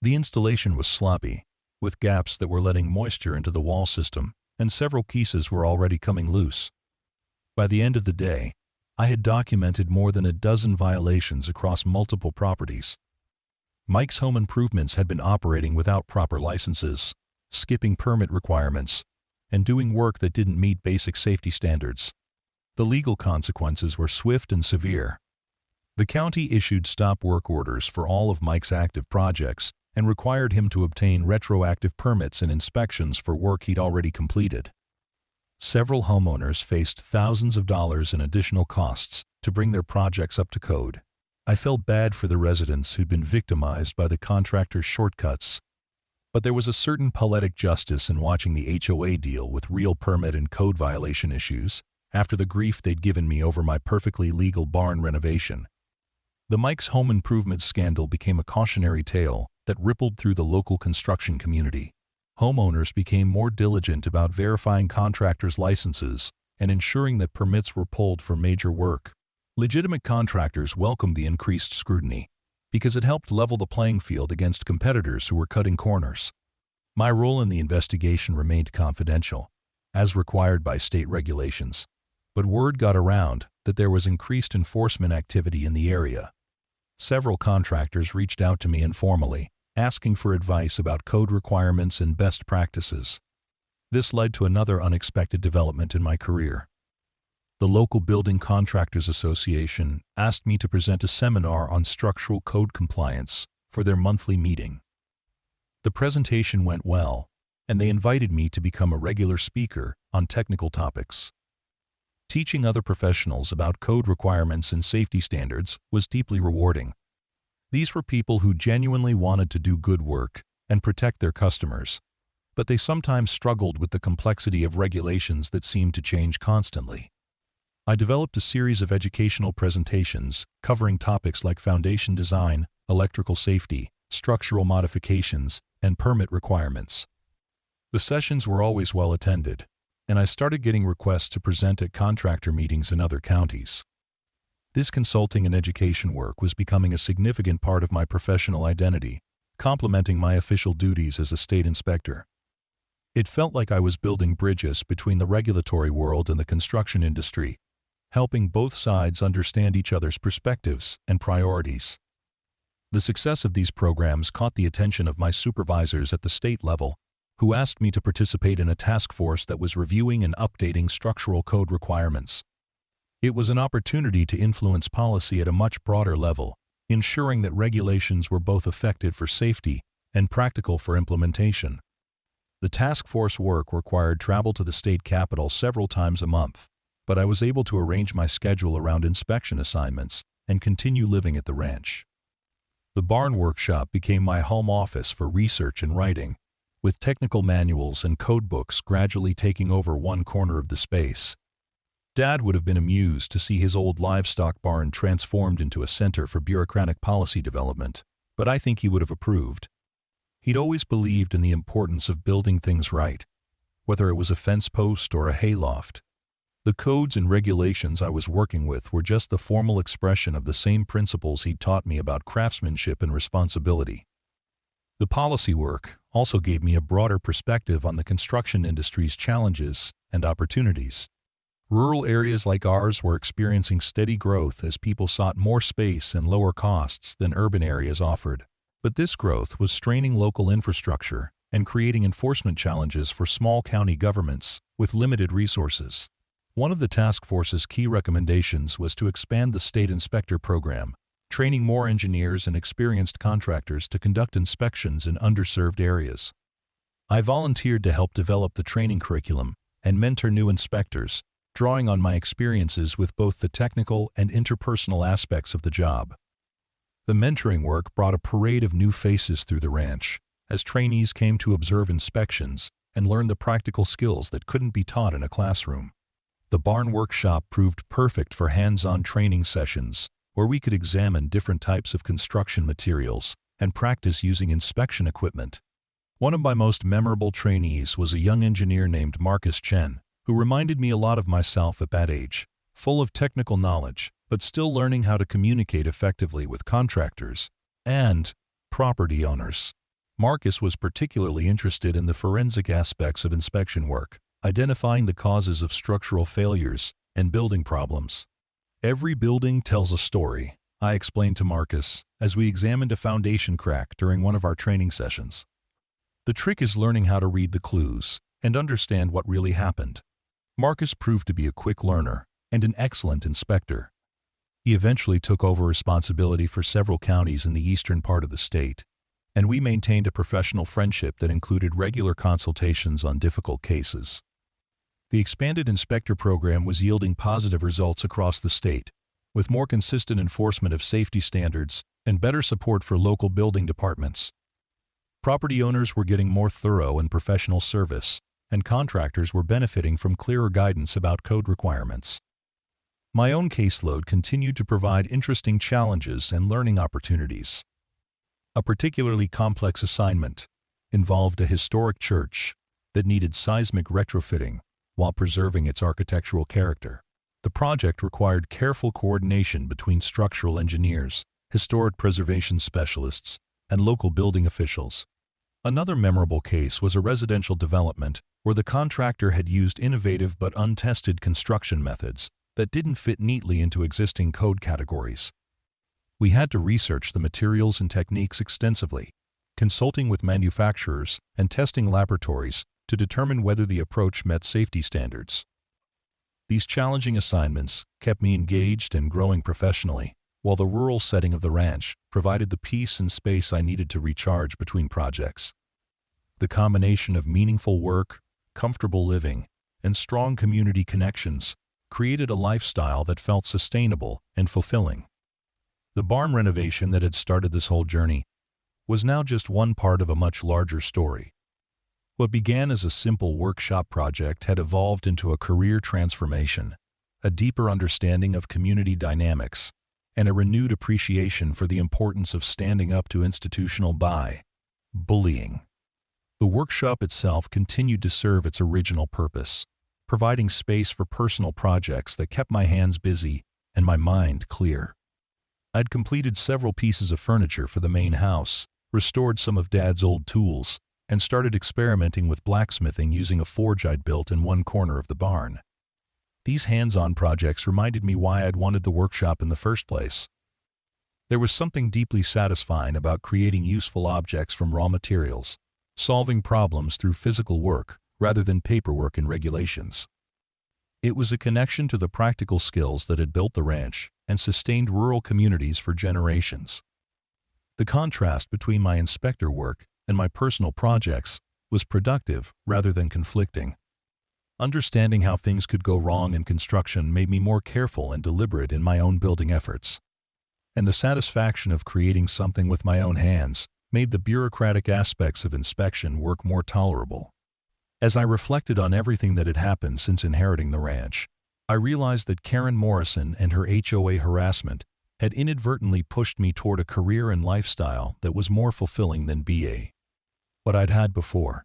[SPEAKER 1] The installation was sloppy, with gaps that were letting moisture into the wall system, and several pieces were already coming loose. By the end of the day, I had documented more than a dozen violations across multiple properties. Mike's Home Improvements had been operating without proper licenses, skipping permit requirements, and doing work that didn't meet basic safety standards. The legal consequences were swift and severe. The county issued stop work orders for all of Mike's active projects and required him to obtain retroactive permits and inspections for work he'd already completed. Several homeowners faced thousands of dollars in additional costs to bring their projects up to code. I felt bad for the residents who'd been victimized by the contractor's shortcuts. But there was a certain poetic justice in watching the HOA deal with real permit and code violation issues after the grief they'd given me over my perfectly legal barn renovation. The Mike's Home Improvement scandal became a cautionary tale that rippled through the local construction community. Homeowners became more diligent about verifying contractors' licenses and ensuring that permits were pulled for major work. Legitimate contractors welcomed the increased scrutiny because it helped level the playing field against competitors who were cutting corners. My role in the investigation remained confidential, as required by state regulations, but word got around that there was increased enforcement activity in the area. Several contractors reached out to me informally, asking for advice about code requirements and best practices. This led to another unexpected development in my career. The local Building Contractors Association asked me to present a seminar on structural code compliance for their monthly meeting. The presentation went well, and they invited me to become a regular speaker on technical topics. Teaching other professionals about code requirements and safety standards was deeply rewarding. These were people who genuinely wanted to do good work and protect their customers, but they sometimes struggled with the complexity of regulations that seemed to change constantly. I developed a series of educational presentations covering topics like foundation design, electrical safety, structural modifications, and permit requirements. The sessions were always well attended, and I started getting requests to present at contractor meetings in other counties. This consulting and education work was becoming a significant part of my professional identity, complementing my official duties as a state inspector. It felt like I was building bridges between the regulatory world and the construction industry, helping both sides understand each other's perspectives and priorities. The success of these programs caught the attention of my supervisors at the state level, who asked me to participate in a task force that was reviewing and updating structural code requirements. It was an opportunity to influence policy at a much broader level, ensuring that regulations were both effective for safety and practical for implementation. The task force work required travel to the state capitol several times a month, but I was able to arrange my schedule around inspection assignments and continue living at the ranch. The barn workshop became my home office for research and writing, with technical manuals and code books gradually taking over one corner of the space. Dad would have been amused to see his old livestock barn transformed into a center for bureaucratic policy development, but I think he would have approved. He'd always believed in the importance of building things right, whether it was a fence post or a hayloft. The codes and regulations I was working with were just the formal expression of the same principles he'd taught me about craftsmanship and responsibility. The policy work also gave me a broader perspective on the construction industry's challenges and opportunities. Rural areas like ours were experiencing steady growth as people sought more space and lower costs than urban areas offered. But this growth was straining local infrastructure and creating enforcement challenges for small county governments with limited resources. One of the task force's key recommendations was to expand the state inspector program, training more engineers and experienced contractors to conduct inspections in underserved areas. I volunteered to help develop the training curriculum and mentor new inspectors, drawing on my experiences with both the technical and interpersonal aspects of the job. The mentoring work brought a parade of new faces through the ranch, as trainees came to observe inspections and learn the practical skills that couldn't be taught in a classroom. The barn workshop proved perfect for hands-on training sessions, where we could examine different types of construction materials and practice using inspection equipment. One of my most memorable trainees was a young engineer named Marcus Chen, who reminded me a lot of myself at that age, full of technical knowledge, but still learning how to communicate effectively with contractors and property owners. Marcus was particularly interested in the forensic aspects of inspection work, identifying the causes of structural failures and building problems. Every building tells a story, I explained to Marcus as we examined a foundation crack during one of our training sessions. The trick is learning how to read the clues and understand what really happened. Marcus proved to be a quick learner and an excellent inspector. He eventually took over responsibility for several counties in the eastern part of the state, and we maintained a professional friendship that included regular consultations on difficult cases. The expanded inspector program was yielding positive results across the state, with more consistent enforcement of safety standards and better support for local building departments. Property owners were getting more thorough and professional service, and contractors were benefiting from clearer guidance about code requirements. My own caseload continued to provide interesting challenges and learning opportunities. A particularly complex assignment involved a historic church that needed seismic retrofitting while preserving its architectural character. The project required careful coordination between structural engineers, historic preservation specialists, and local building officials. Another memorable case was a residential development where the contractor had used innovative but untested construction methods that didn't fit neatly into existing code categories. We had to research the materials and techniques extensively, consulting with manufacturers and testing laboratories to determine whether the approach met safety standards. These challenging assignments kept me engaged and growing professionally, while the rural setting of the ranch provided the peace and space I needed to recharge between projects. The combination of meaningful work, comfortable living, and strong community connections created a lifestyle that felt sustainable and fulfilling. The barn renovation that had started this whole journey was now just one part of a much larger story. What began as a simple workshop project had evolved into a career transformation, a deeper understanding of community dynamics, and a renewed appreciation for the importance of standing up to institutional bullying. The workshop itself continued to serve its original purpose, providing space for personal projects that kept my hands busy and my mind clear. I'd completed several pieces of furniture for the main house, restored some of Dad's old tools, and started experimenting with blacksmithing using a forge I'd built in one corner of the barn. These hands-on projects reminded me why I'd wanted the workshop in the first place. There was something deeply satisfying about creating useful objects from raw materials, solving problems through physical work rather than paperwork and regulations. It was a connection to the practical skills that had built the ranch and sustained rural communities for generations. The contrast between my inspector work and my personal projects was productive rather than conflicting. Understanding how things could go wrong in construction made me more careful and deliberate in my own building efforts. And the satisfaction of creating something with my own hands made the bureaucratic aspects of inspection work more tolerable. As I reflected on everything that had happened since inheriting the ranch, I realized that Karen Morrison and her HOA harassment had inadvertently pushed me toward a career and lifestyle that was more fulfilling than BA. what I'd had before.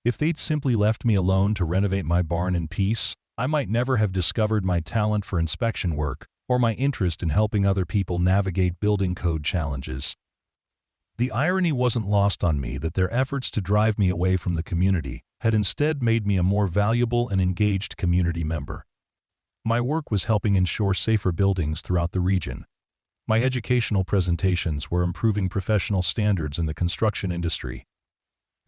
[SPEAKER 1] If they'd simply left me alone to renovate my barn in peace, I might never have discovered my talent for inspection work or my interest in helping other people navigate building code challenges. The irony wasn't lost on me that their efforts to drive me away from the community had instead made me a more valuable and engaged community member. My work was helping ensure safer buildings throughout the region. My educational presentations were improving professional standards in the construction industry,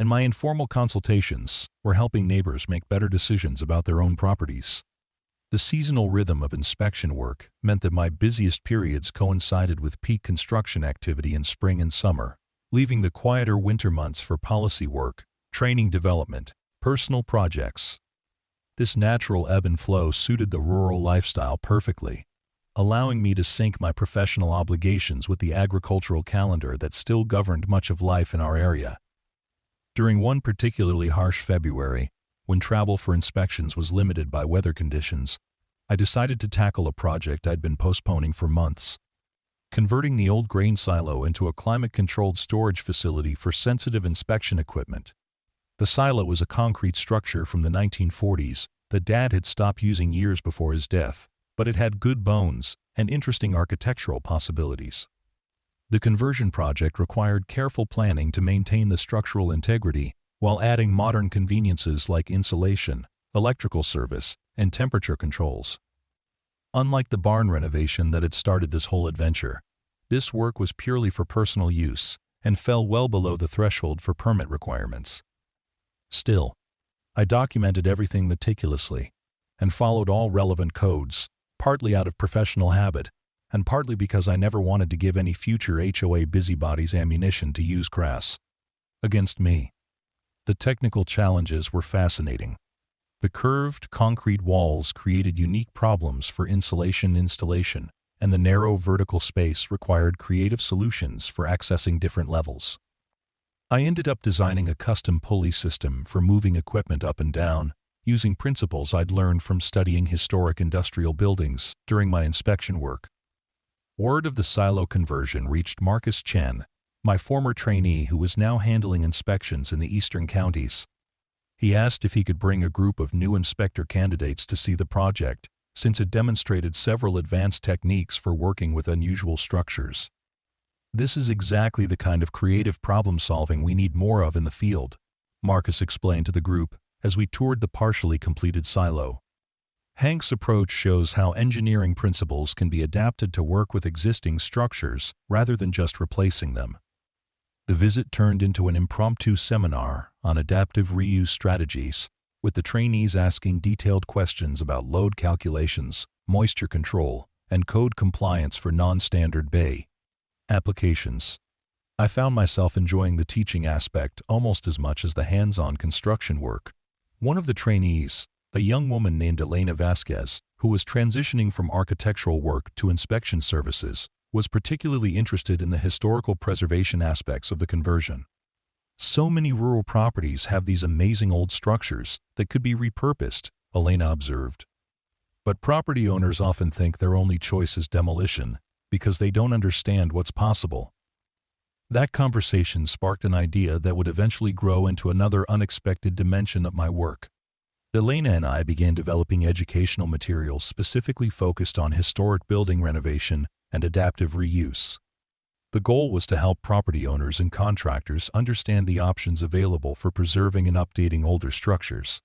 [SPEAKER 1] and my informal consultations were helping neighbors make better decisions about their own properties. The seasonal rhythm of inspection work meant that my busiest periods coincided with peak construction activity in spring and summer, leaving the quieter winter months for policy work, training development, personal projects. This natural ebb and flow suited the rural lifestyle perfectly, allowing me to sync my professional obligations with the agricultural calendar that still governed much of life in our area. During one particularly harsh February, when travel for inspections was limited by weather conditions, I decided to tackle a project I'd been postponing for months: converting the old grain silo into a climate-controlled storage facility for sensitive inspection equipment. The silo was a concrete structure from the 1940s that Dad had stopped using years before his death, but it had good bones and interesting architectural possibilities. The conversion project required careful planning to maintain the structural integrity while adding modern conveniences like insulation, electrical service, and temperature controls. Unlike the barn renovation that had started this whole adventure, this work was purely for personal use and fell well below the threshold for permit requirements. Still, I documented everything meticulously and followed all relevant codes, partly out of professional habit and partly because I never wanted to give any future HOA busybodies ammunition to use crass against me. The technical challenges were fascinating. The curved concrete walls created unique problems for insulation installation, and the narrow vertical space required creative solutions for accessing different levels. I ended up designing a custom pulley system for moving equipment up and down, using principles I'd learned from studying historic industrial buildings during my inspection work. Word of the silo conversion reached Marcus Chen, my former trainee who was now handling inspections in the eastern counties. He asked if he could bring a group of new inspector candidates to see the project, since it demonstrated several advanced techniques for working with unusual structures. "This is exactly the kind of creative problem-solving we need more of in the field," Marcus explained to the group as we toured the partially completed silo. Hank's approach shows how engineering principles can be adapted to work with existing structures rather than just replacing them. The visit turned into an impromptu seminar on adaptive reuse strategies, with the trainees asking detailed questions about load calculations, moisture control, and code compliance for non-standard bay applications. I found myself enjoying the teaching aspect almost as much as the hands-on construction work. One of the trainees, a young woman named Elena Vasquez, who was transitioning from architectural work to inspection services, was particularly interested in the historical preservation aspects of the conversion. "So many rural properties have these amazing old structures that could be repurposed," Elena observed. "But property owners often think their only choice is demolition because they don't understand what's possible." That conversation sparked an idea that would eventually grow into another unexpected dimension of my work. Elena and I began developing educational materials specifically focused on historic building renovation and adaptive reuse. The goal was to help property owners and contractors understand the options available for preserving and updating older structures.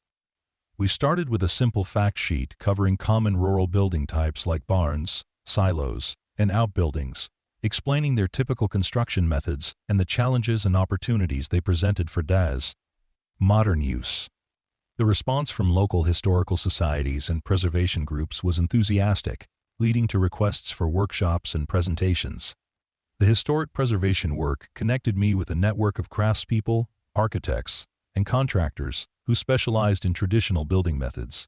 [SPEAKER 1] We started with a simple fact sheet covering common rural building types like barns, silos, and outbuildings, explaining their typical construction methods and the challenges and opportunities they presented for modern use. The response from local historical societies and preservation groups was enthusiastic, leading to requests for workshops and presentations. The historic preservation work connected me with a network of craftspeople, architects, and contractors who specialized in traditional building methods.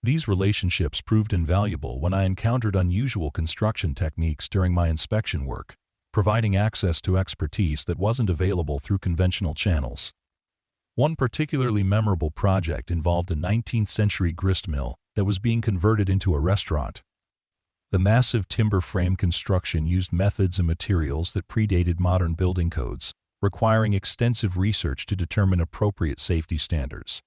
[SPEAKER 1] These relationships proved invaluable when I encountered unusual construction techniques during my inspection work, providing access to expertise that wasn't available through conventional channels. One particularly memorable project involved a 19th-century grist mill that was being converted into a restaurant. The massive timber frame construction used methods and materials that predated modern building codes, requiring extensive research to determine appropriate safety standards.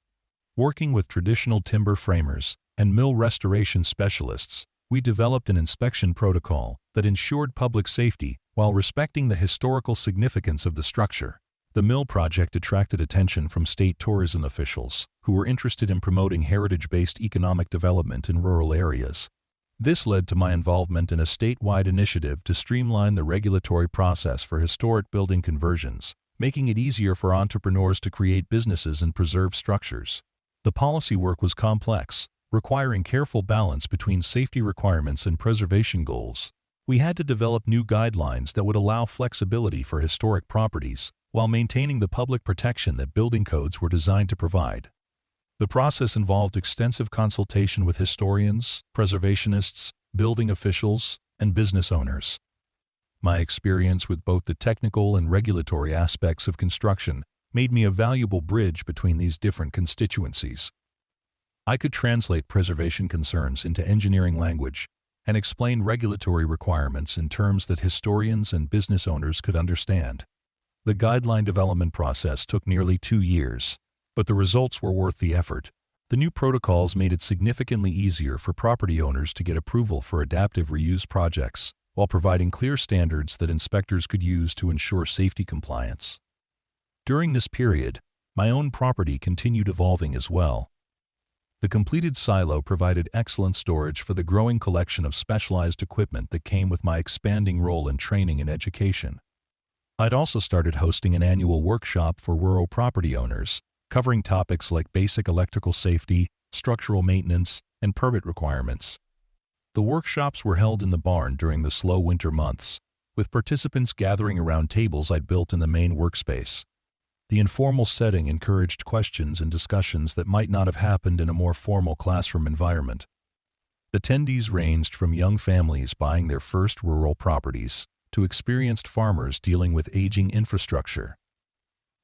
[SPEAKER 1] Working with traditional timber framers and mill restoration specialists, we developed an inspection protocol that ensured public safety while respecting the historical significance of the structure. The mill project attracted attention from state tourism officials who were interested in promoting heritage-based economic development in rural areas. This led to my involvement in a statewide initiative to streamline the regulatory process for historic building conversions, making it easier for entrepreneurs to create businesses and preserve structures. The policy work was complex, requiring careful balance between safety requirements and preservation goals. We had to develop new guidelines that would allow flexibility for historic properties, while maintaining the public protection that building codes were designed to provide. The process involved extensive consultation with historians, preservationists, building officials, and business owners. My experience with both the technical and regulatory aspects of construction made me a valuable bridge between these different constituencies. I could translate preservation concerns into engineering language and explain regulatory requirements in terms that historians and business owners could understand. The guideline development process took nearly 2 years, but the results were worth the effort. The new protocols made it significantly easier for property owners to get approval for adaptive reuse projects, while providing clear standards that inspectors could use to ensure safety compliance. During this period, my own property continued evolving as well. The completed silo provided excellent storage for the growing collection of specialized equipment that came with my expanding role in training and education. I'd also started hosting an annual workshop for rural property owners, covering topics like basic electrical safety, structural maintenance, and permit requirements. The workshops were held in the barn during the slow winter months, with participants gathering around tables I'd built in the main workspace. The informal setting encouraged questions and discussions that might not have happened in a more formal classroom environment. Attendees ranged from young families buying their first rural properties to experienced farmers dealing with aging infrastructure.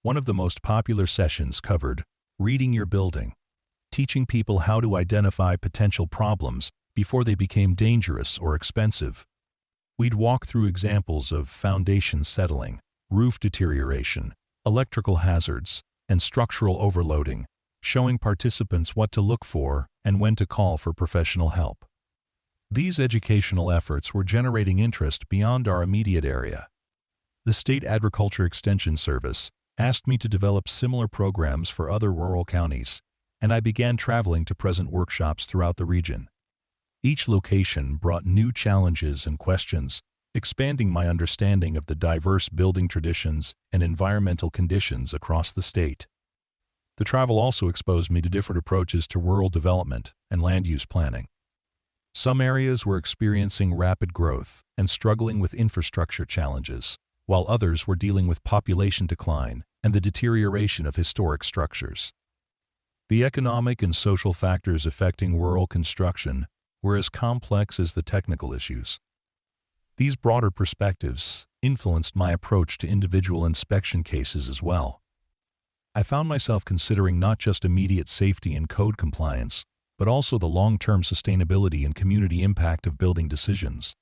[SPEAKER 1] One of the most popular sessions covered reading your building, teaching people how to identify potential problems before they became dangerous or expensive. We'd walk through examples of foundation settling, roof deterioration, electrical hazards, and structural overloading, showing participants what to look for and when to call for professional help. These educational efforts were generating interest beyond our immediate area. The State Agriculture Extension Service asked me to develop similar programs for other rural counties, and I began traveling to present workshops throughout the region. Each location brought new challenges and questions, expanding my understanding of the diverse building traditions and environmental conditions across the state. The travel also exposed me to different approaches to rural development and land use planning. Some areas were experiencing rapid growth and struggling with infrastructure challenges, while others were dealing with population decline and the deterioration of historic structures. The economic and social factors affecting rural construction were as complex as the technical issues. These broader perspectives influenced my approach to individual inspection cases as well. I found myself considering not just immediate safety and code compliance, but also the long-term sustainability and community impact of building decisions.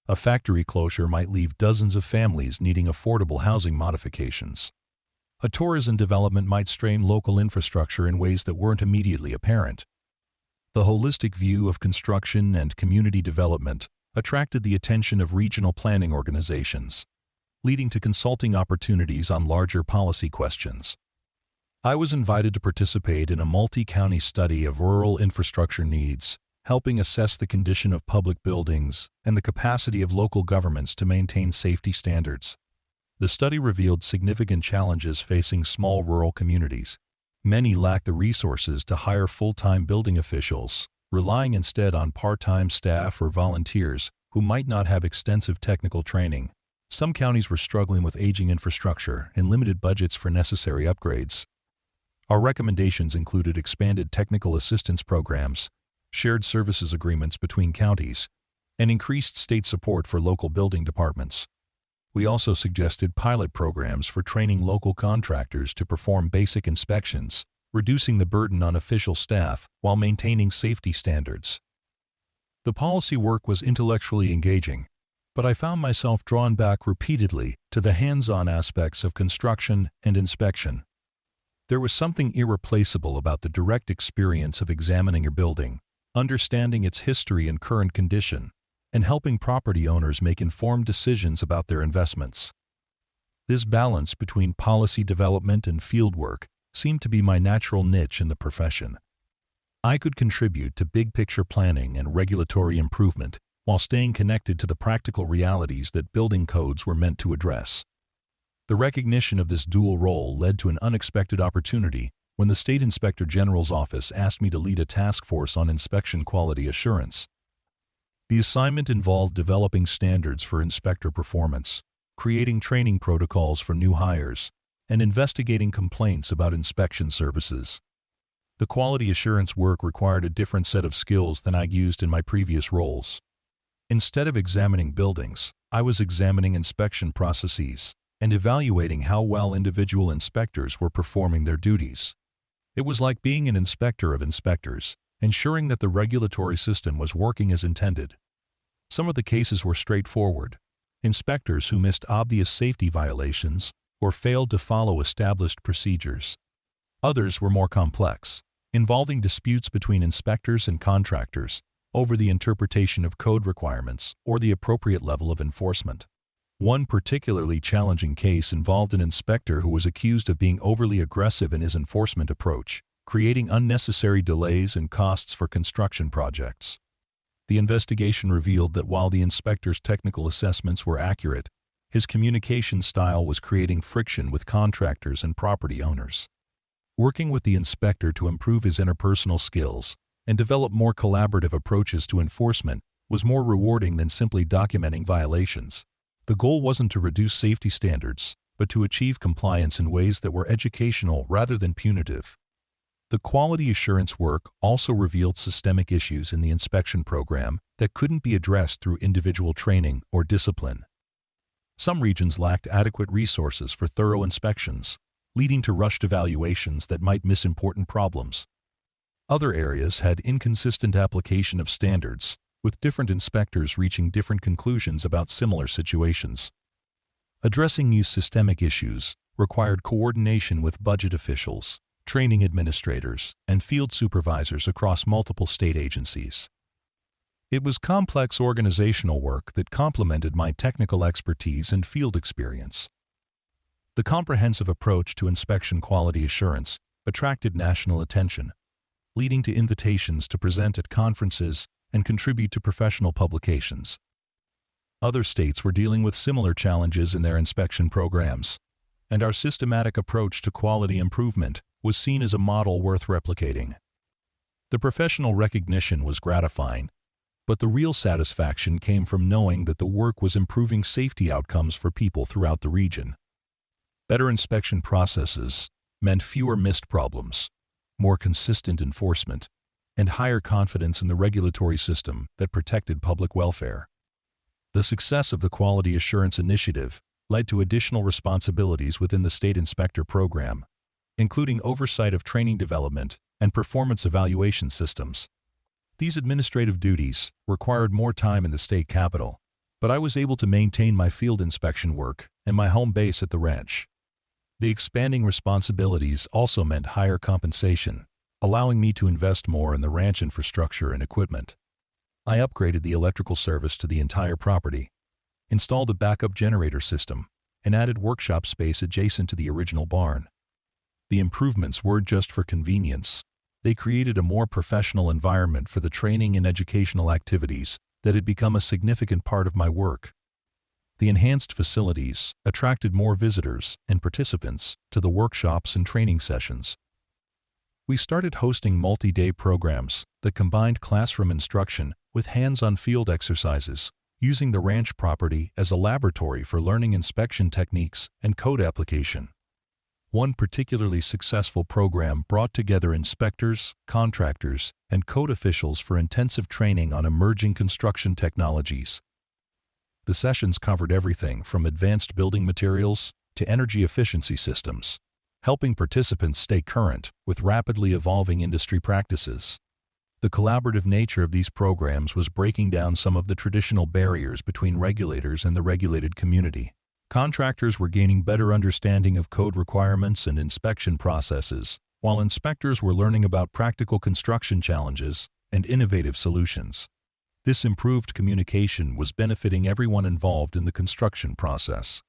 [SPEAKER 1] A factory closure might leave dozens of families needing affordable housing modifications. A tourism development might strain local infrastructure in ways that weren't immediately apparent. The holistic view of construction and community development attracted the attention of regional planning organizations, leading to consulting opportunities on larger policy questions. I was invited to participate in a multi-county study of rural infrastructure needs, helping assess the condition of public buildings and the capacity of local governments to maintain safety standards. The study revealed significant challenges facing small rural communities. Many lack the resources to hire full-time building officials, relying instead on part-time staff or volunteers who might not have extensive technical training. Some counties were struggling with aging infrastructure and limited budgets for necessary upgrades. Our recommendations included expanded technical assistance programs, shared services agreements between counties, and increased state support for local building departments. We also suggested pilot programs for training local contractors to perform basic inspections, reducing the burden on official staff while maintaining safety standards. The policy work was intellectually engaging. but I found myself drawn back repeatedly to the hands-on aspects of construction and inspection. There was something irreplaceable about the direct experience of examining a building, understanding its history and current condition, and helping property owners make informed decisions about their investments. This balance between policy development and fieldwork seemed to be my natural niche in the profession. I could contribute to big-picture planning and regulatory improvement while staying connected to the practical realities that building codes were meant to address. The recognition of this dual role led to an unexpected opportunity when the State Inspector General's office asked me to lead a task force on inspection quality assurance. The assignment involved developing standards for inspector performance, creating training protocols for new hires, and investigating complaints about inspection services. The quality assurance work required a different set of skills than I used in my previous roles. Instead of examining buildings, I was examining inspection processes and evaluating how well individual inspectors were performing their duties. It was like being an inspector of inspectors, ensuring that the regulatory system was working as intended. Some of the cases were straightforward: inspectors who missed obvious safety violations or failed to follow established procedures. Others were more complex, involving disputes between inspectors and contractors over the interpretation of code requirements or the appropriate level of enforcement. One particularly challenging case involved an inspector who was accused of being overly aggressive in his enforcement approach, creating unnecessary delays and costs for construction projects. The investigation revealed that while the inspector's technical assessments were accurate, his communication style was creating friction with contractors and property owners. Working with the inspector to improve his interpersonal skills and develop more collaborative approaches to enforcement was more rewarding than simply documenting violations. The goal wasn't to reduce safety standards, but to achieve compliance in ways that were educational rather than punitive. The quality assurance work also revealed systemic issues in the inspection program that couldn't be addressed through individual training or discipline. Some regions lacked adequate resources for thorough inspections, leading to rushed evaluations that might miss important problems. Other areas had inconsistent application of standards, with different inspectors reaching different conclusions about similar situations. Addressing these systemic issues required coordination with budget officials, training administrators, and field supervisors across multiple state agencies. It was complex organizational work that complemented my technical expertise and field experience. The comprehensive approach to inspection quality assurance attracted national attention, leading to invitations to present at conferences and contribute to professional publications. Other states were dealing with similar challenges in their inspection programs, and our systematic approach to quality improvement was seen as a model worth replicating. The professional recognition was gratifying, but the real satisfaction came from knowing that the work was improving safety outcomes for people throughout the region. Better inspection processes meant fewer missed problems, more consistent enforcement, and higher confidence in the regulatory system that protected public welfare. The success of the Quality Assurance Initiative led to additional responsibilities within the state inspector program, including oversight of training development and performance evaluation systems. These administrative duties required more time in the state capital, but I was able to maintain my field inspection work and my home base at the ranch. The expanding responsibilities also meant higher compensation, allowing me to invest more in the ranch infrastructure and equipment. I upgraded the electrical service to the entire property, installed a backup generator system, and added workshop space adjacent to the original barn. The improvements weren't just for convenience. They created a more professional environment for the training and educational activities that had become a significant part of my work. The enhanced facilities attracted more visitors and participants to the workshops and training sessions. We started hosting multi-day programs that combined classroom instruction with hands-on field exercises, using the ranch property as a laboratory for learning inspection techniques and code application. One particularly successful program brought together inspectors, contractors, and code officials for intensive training on emerging construction technologies. The sessions covered everything from advanced building materials to energy efficiency systems, helping participants stay current with rapidly evolving industry practices. The collaborative nature of these programs was breaking down some of the traditional barriers between regulators and the regulated community. Contractors were gaining better understanding of code requirements and inspection processes, while inspectors were learning about practical construction challenges and innovative solutions. This improved communication was benefiting everyone involved in the construction process.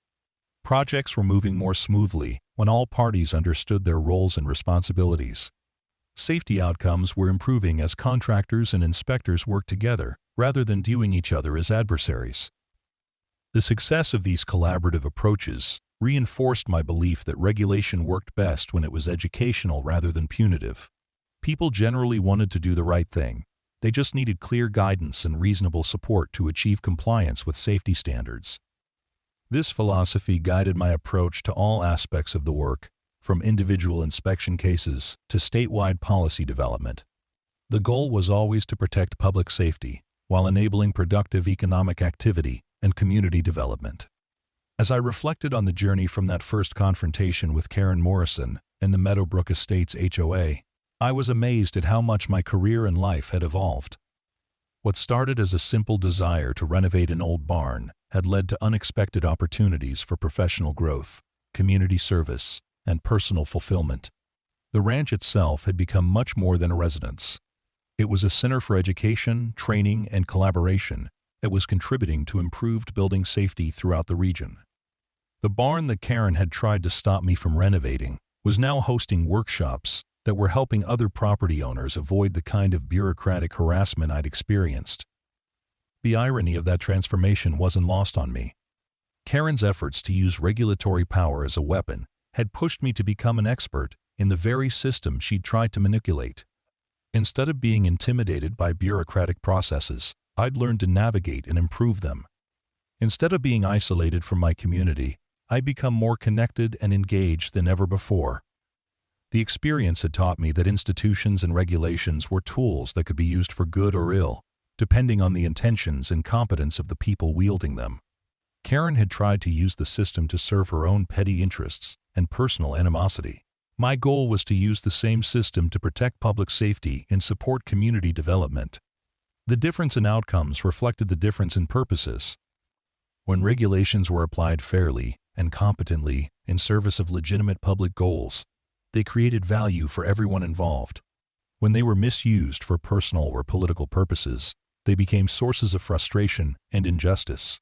[SPEAKER 1] Projects were moving more smoothly when all parties understood their roles and responsibilities. Safety outcomes were improving as contractors and inspectors worked together, rather than viewing each other as adversaries. The success of these collaborative approaches reinforced my belief that regulation worked best when it was educational rather than punitive. People generally wanted to do the right thing. They just needed clear guidance and reasonable support to achieve compliance with safety standards. This philosophy guided my approach to all aspects of the work, from individual inspection cases to statewide policy development. The goal was always to protect public safety while enabling productive economic activity and community development. As I reflected on the journey from that first confrontation with Hank Morrison and the Meadowbrook Estates HOA, I was amazed at how much my career and life had evolved. What started as a simple desire to renovate an old barn had led to unexpected opportunities for professional growth, community service, and personal fulfillment. The ranch itself had become much more than a residence. It was a center for education, training, and collaboration that was contributing to improved building safety throughout the region. The barn that Karen had tried to stop me from renovating was now hosting workshops that were helping other property owners avoid the kind of bureaucratic harassment I'd experienced. The irony of that transformation wasn't lost on me. Karen's efforts to use regulatory power as a weapon had pushed me to become an expert in the very system she'd tried to manipulate. Instead of being intimidated by bureaucratic processes, I'd learned to navigate and improve them. Instead of being isolated from my community, I'd become more connected and engaged than ever before. The experience had taught me that institutions and regulations were tools that could be used for good or ill, depending on the intentions and competence of the people wielding them. Karen had tried to use the system to serve her own petty interests and personal animosity. My goal was to use the same system to protect public safety and support community development. The difference in outcomes reflected the difference in purposes. When regulations were applied fairly and competently in service of legitimate public goals, they created value for everyone involved. When they were misused for personal or political purposes, they became sources of frustration and injustice.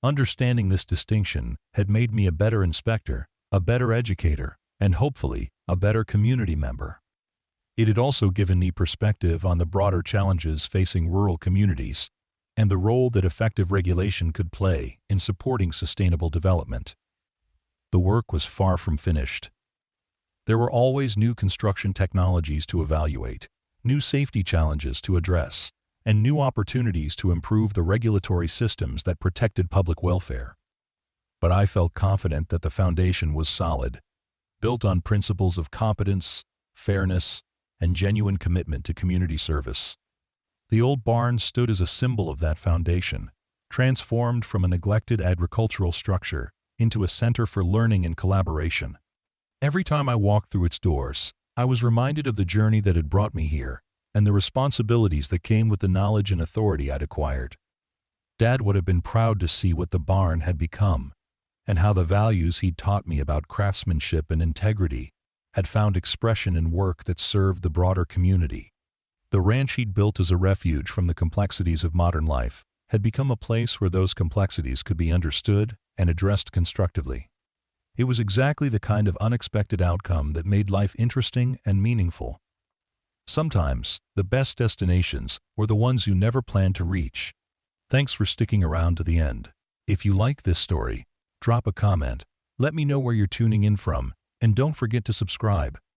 [SPEAKER 1] Understanding this distinction had made me a better inspector, a better educator, and hopefully, a better community member. It had also given me perspective on the broader challenges facing rural communities and the role that effective regulation could play in supporting sustainable development. The work was far from finished. There were always new construction technologies to evaluate, new safety challenges to address, and new opportunities to improve the regulatory systems that protected public welfare. But I felt confident that the foundation was solid, built on principles of competence, fairness, and genuine commitment to community service. The old barn stood as a symbol of that foundation, transformed from a neglected agricultural structure into a center for learning and collaboration. Every time I walked through its doors, I was reminded of the journey that had brought me here and the responsibilities that came with the knowledge and authority I'd acquired. Dad would have been proud to see what the barn had become and how the values he'd taught me about craftsmanship and integrity had found expression in work that served the broader community. The ranch he'd built as a refuge from the complexities of modern life had become a place where those complexities could be understood and addressed constructively. It was exactly the kind of unexpected outcome that made life interesting and meaningful. Sometimes, the best destinations were the ones you never planned to reach. Thanks for sticking around to the end. If you like this story, drop a comment, let me know where you're tuning in from, and don't forget to subscribe.